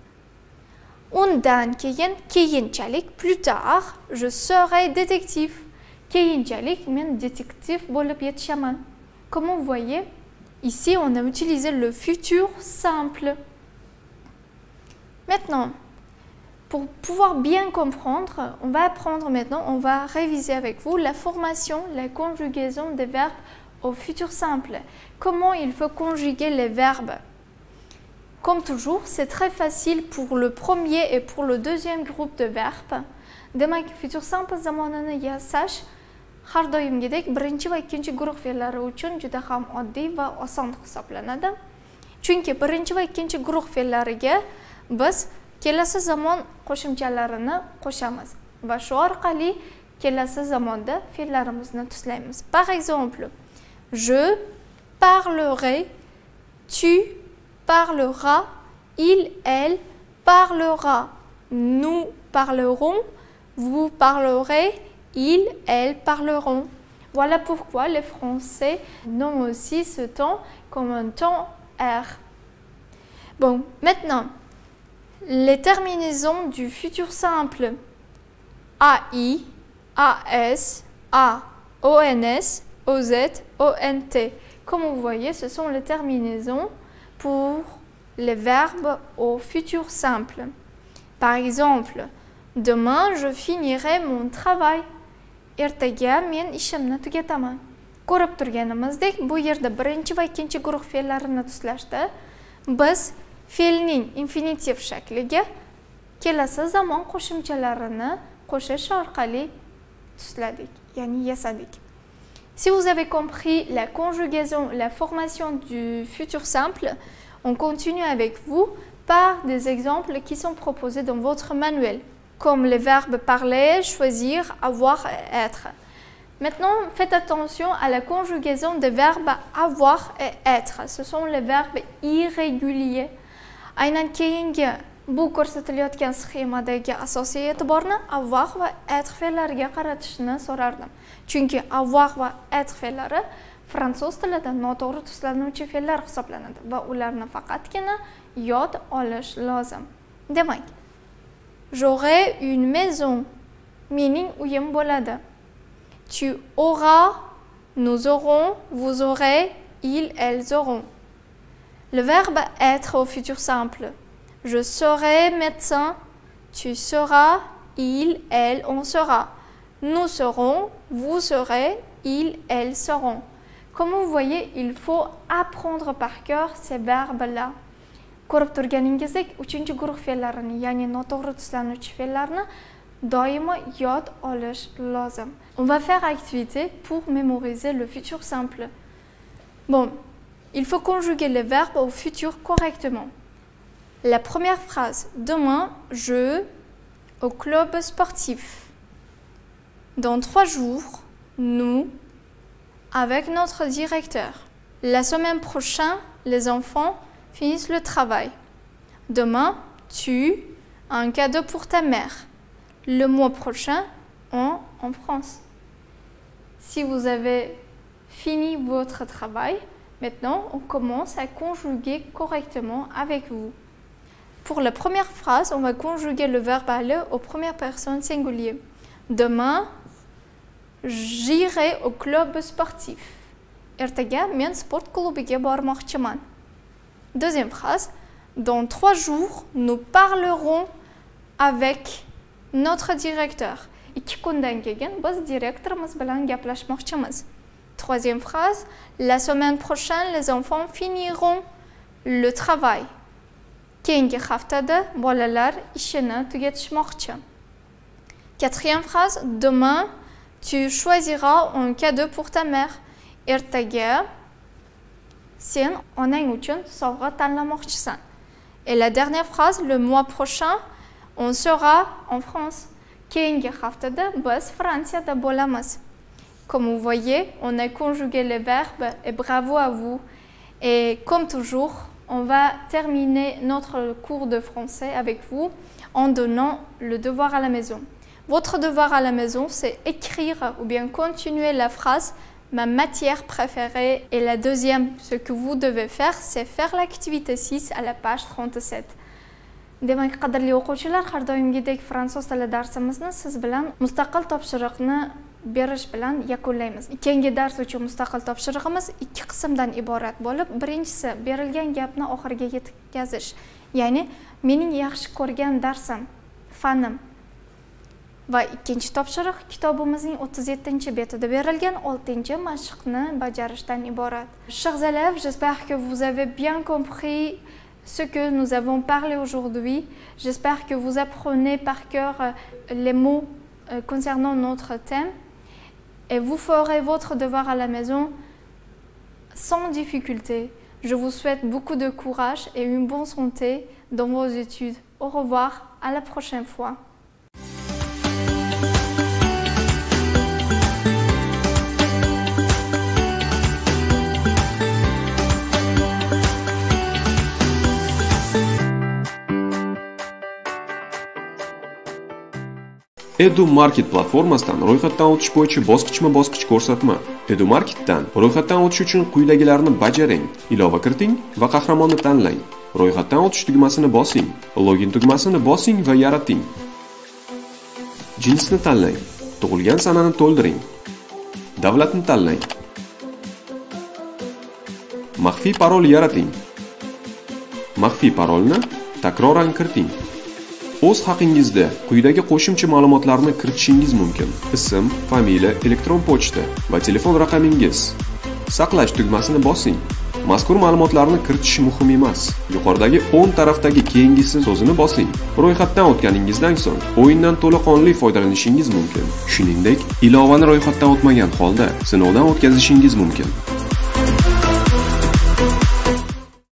Undan keyin, keyinchalik, plus tard, je serai détective. Keyinchalik, men détective bo'lib yetishaman. Comme vous voyez, ici on a utilisé le futur simple. Maintenant, pour pouvoir bien comprendre, on va apprendre maintenant, on va réviser avec vous la formation, la conjugaison des verbes au futur simple. Comment il faut conjuguer les verbes? Comme toujours, c'est très facile pour le premier et pour le deuxième groupe de verbes. Demak, futur simple zamonini yasash har doimgidek birinchi va ikkinchi guruh fe'llari uchun juda ham oddiy va oson hisoblanadi. Chunki birinchi va ikkinchi guruh fe'llariga biz kelasi zamon qo'shimchalarini qo'shamiz va shu orqali kelasi zamonda fe'llarimizni tuslaymiz. Par exemple, je parlerai, tu parleras, il, elle parlera, nous parlerons, vous parlerez, ils, elles parleront. Voilà pourquoi les Français nomment aussi ce temps comme un temps R. Bon, maintenant, les terminaisons du futur simple AI, AS, A, ONS, OZ, ONT. Comme vous voyez, ce sont les terminaisons pour les verbes au futur simple. Par exemple, demain, je finirai mon travail. Ertaga men ishimni tugataman. Ko'rib turganimizdek, bu yerda birinchi va ikkinchi guruh fe'llarini tuslashda biz fe'lning infinitiv shakliga kelasi zamon qo'shimchalarini qo'shish orqali tusladik, ya'ni yasadik. Si vous avez compris la conjugaison, la formation du futur simple, on continue avec vous par des exemples qui sont proposés dans votre manuel, comme les verbes parler, choisir, avoir et être. Maintenant, faites attention à la conjugaison des verbes avoir et être. Ce sont les verbes irréguliers. Aynan keyingi bu ko'rsatilayotgan sxemadagi asosiy e'tiborni avoir va être fe'llariga qaratishni so'rardim. Chunki avoir va être fe'llari fransuz tilida noto'g'ri tuslanuvchi fe'llar hisoblanadi va ularni faqatgina yod olish lozim. Demak, j'aurai une maison. Mening uyim bo'ladi. Tu auras, nous aurons, vous aurez, ils, elles auront. Le verbe être au futur simple. Je serai médecin. Tu seras, il, elle, on sera. Nous serons, vous serez, ils, elles seront. Comme vous voyez, il faut apprendre par cœur ces verbes-là. Ko'rib turganingizdek, 3-chi guruh fe'llarini, ya'ni noto'g'ri tuslanuvchi fe'llarni doimo yod olish lozim. On va faire activité pour mémoriser le futur simple. Bon, il faut conjuguer les verbes au futur correctement. La première phrase, demain, je au club sportif. Dans 3 jours, nous avec notre directeur. La semaine prochaine, les enfants finissent le travail. Demain, tu as un cadeau pour ta mère. Le mois prochain, en France. Si vous avez fini votre travail, maintenant, on commence à conjuguer correctement avec vous. Pour la première phrase, on va conjuguer le verbe aller aux premières personnes singulier. Demain, j'irai au club sportif. Ertaga men sport klubiga bormoqchiman. Deuxième phrase. Dans 3 jours, nous parlerons avec notre directeur. Ikki kundan keyin biz direktorimiz bilan gaplashmoqchimiz. Troisième phrase, la semaine prochaine, les enfants finiront le travail. Keyingi haftada bolalar ishini tugatishmoqchi. Quatrième phrase, demain, tu choisiras un cadeau pour ta mère. Ertaga sen onang uchun sovg'a tanlamoqchisan. Et la dernière phrase, le mois prochain, on sera en France. Keyingi haftada biz Fransiyada bo'lamiz. Comme vous voyez, on a conjugué les verbes et bravo à vous. Et comme toujours, on va terminer notre cours de français avec vous en donnant le devoir à la maison. Votre devoir à la maison, c'est écrire ou bien continuer la phrase « ma matière préférée ». Et la deuxième, ce que vous devez faire, c'est faire l'activité 6 à la page 37. Demak, qadrli o'quvchilar, har doimgidek fransuz tili darsimizni siz bilan mustaqil topshiriqni berish bilan yakunlaymiz. Keyingi dars uchun mustaqil topshirig'imiz 2 qismdan iborat bo'lib, birinchisi berilgan gapni oxiriga yetkazish. Ya'ni mening yaxshi ko'rgan darsim, fanim. Va ikkinchi topshiriq kitobimizning 37-betida berilgan 6-mashqni bajarishdan iborat. Chers élèves, j'espère que vous avez bien compris ce que nous avons parlé aujourd'hui. J'espère que vous apprenez par cœur les mots concernant notre thème et vous ferez votre devoir à la maison sans difficulté. Je vous souhaite beaucoup de courage et une bonne santé dans vos études. Au revoir, à la prochaine fois. EduMarket platformasidan ro'yxatdan o'tish bo'yicha bosqichma-bosqich ko'rsatma. EduMarketdan ro'yxatdan o'tish uchun quyidagilarni bajaring. Ilova kiriting va qahramonni tanlang. Ro'yxatdan o'tish tugmasini bosing. Login tugmasini bosing va yarating. Jinsni tanlang. Tug'ilgan sanani to'ldiring. Davlatni tanlang. Maxfiy parol yarating. Maxfiy parolni takroran kiriting. O'z haqingizda quyidagi qo'shimcha ma'lumotlarni kiritishingiz mumkin. Ism, familiya, elektron pochta va telefon raqamingiz. Saqlash tugmasini bosing. Mazkur ma'lumotlarni kiritish muhim emas. Yuqoridagi o'ng tarafdagi keyingisi so'zini bosing. Ro'yxatdan o'tganingizdan so'ng o'yindan to'laqonli foydalanishingiz mumkin. Shuningdek, ilovani ro'yxatdan o'tmagan holda sinovdan o'tkazishingiz mumkin.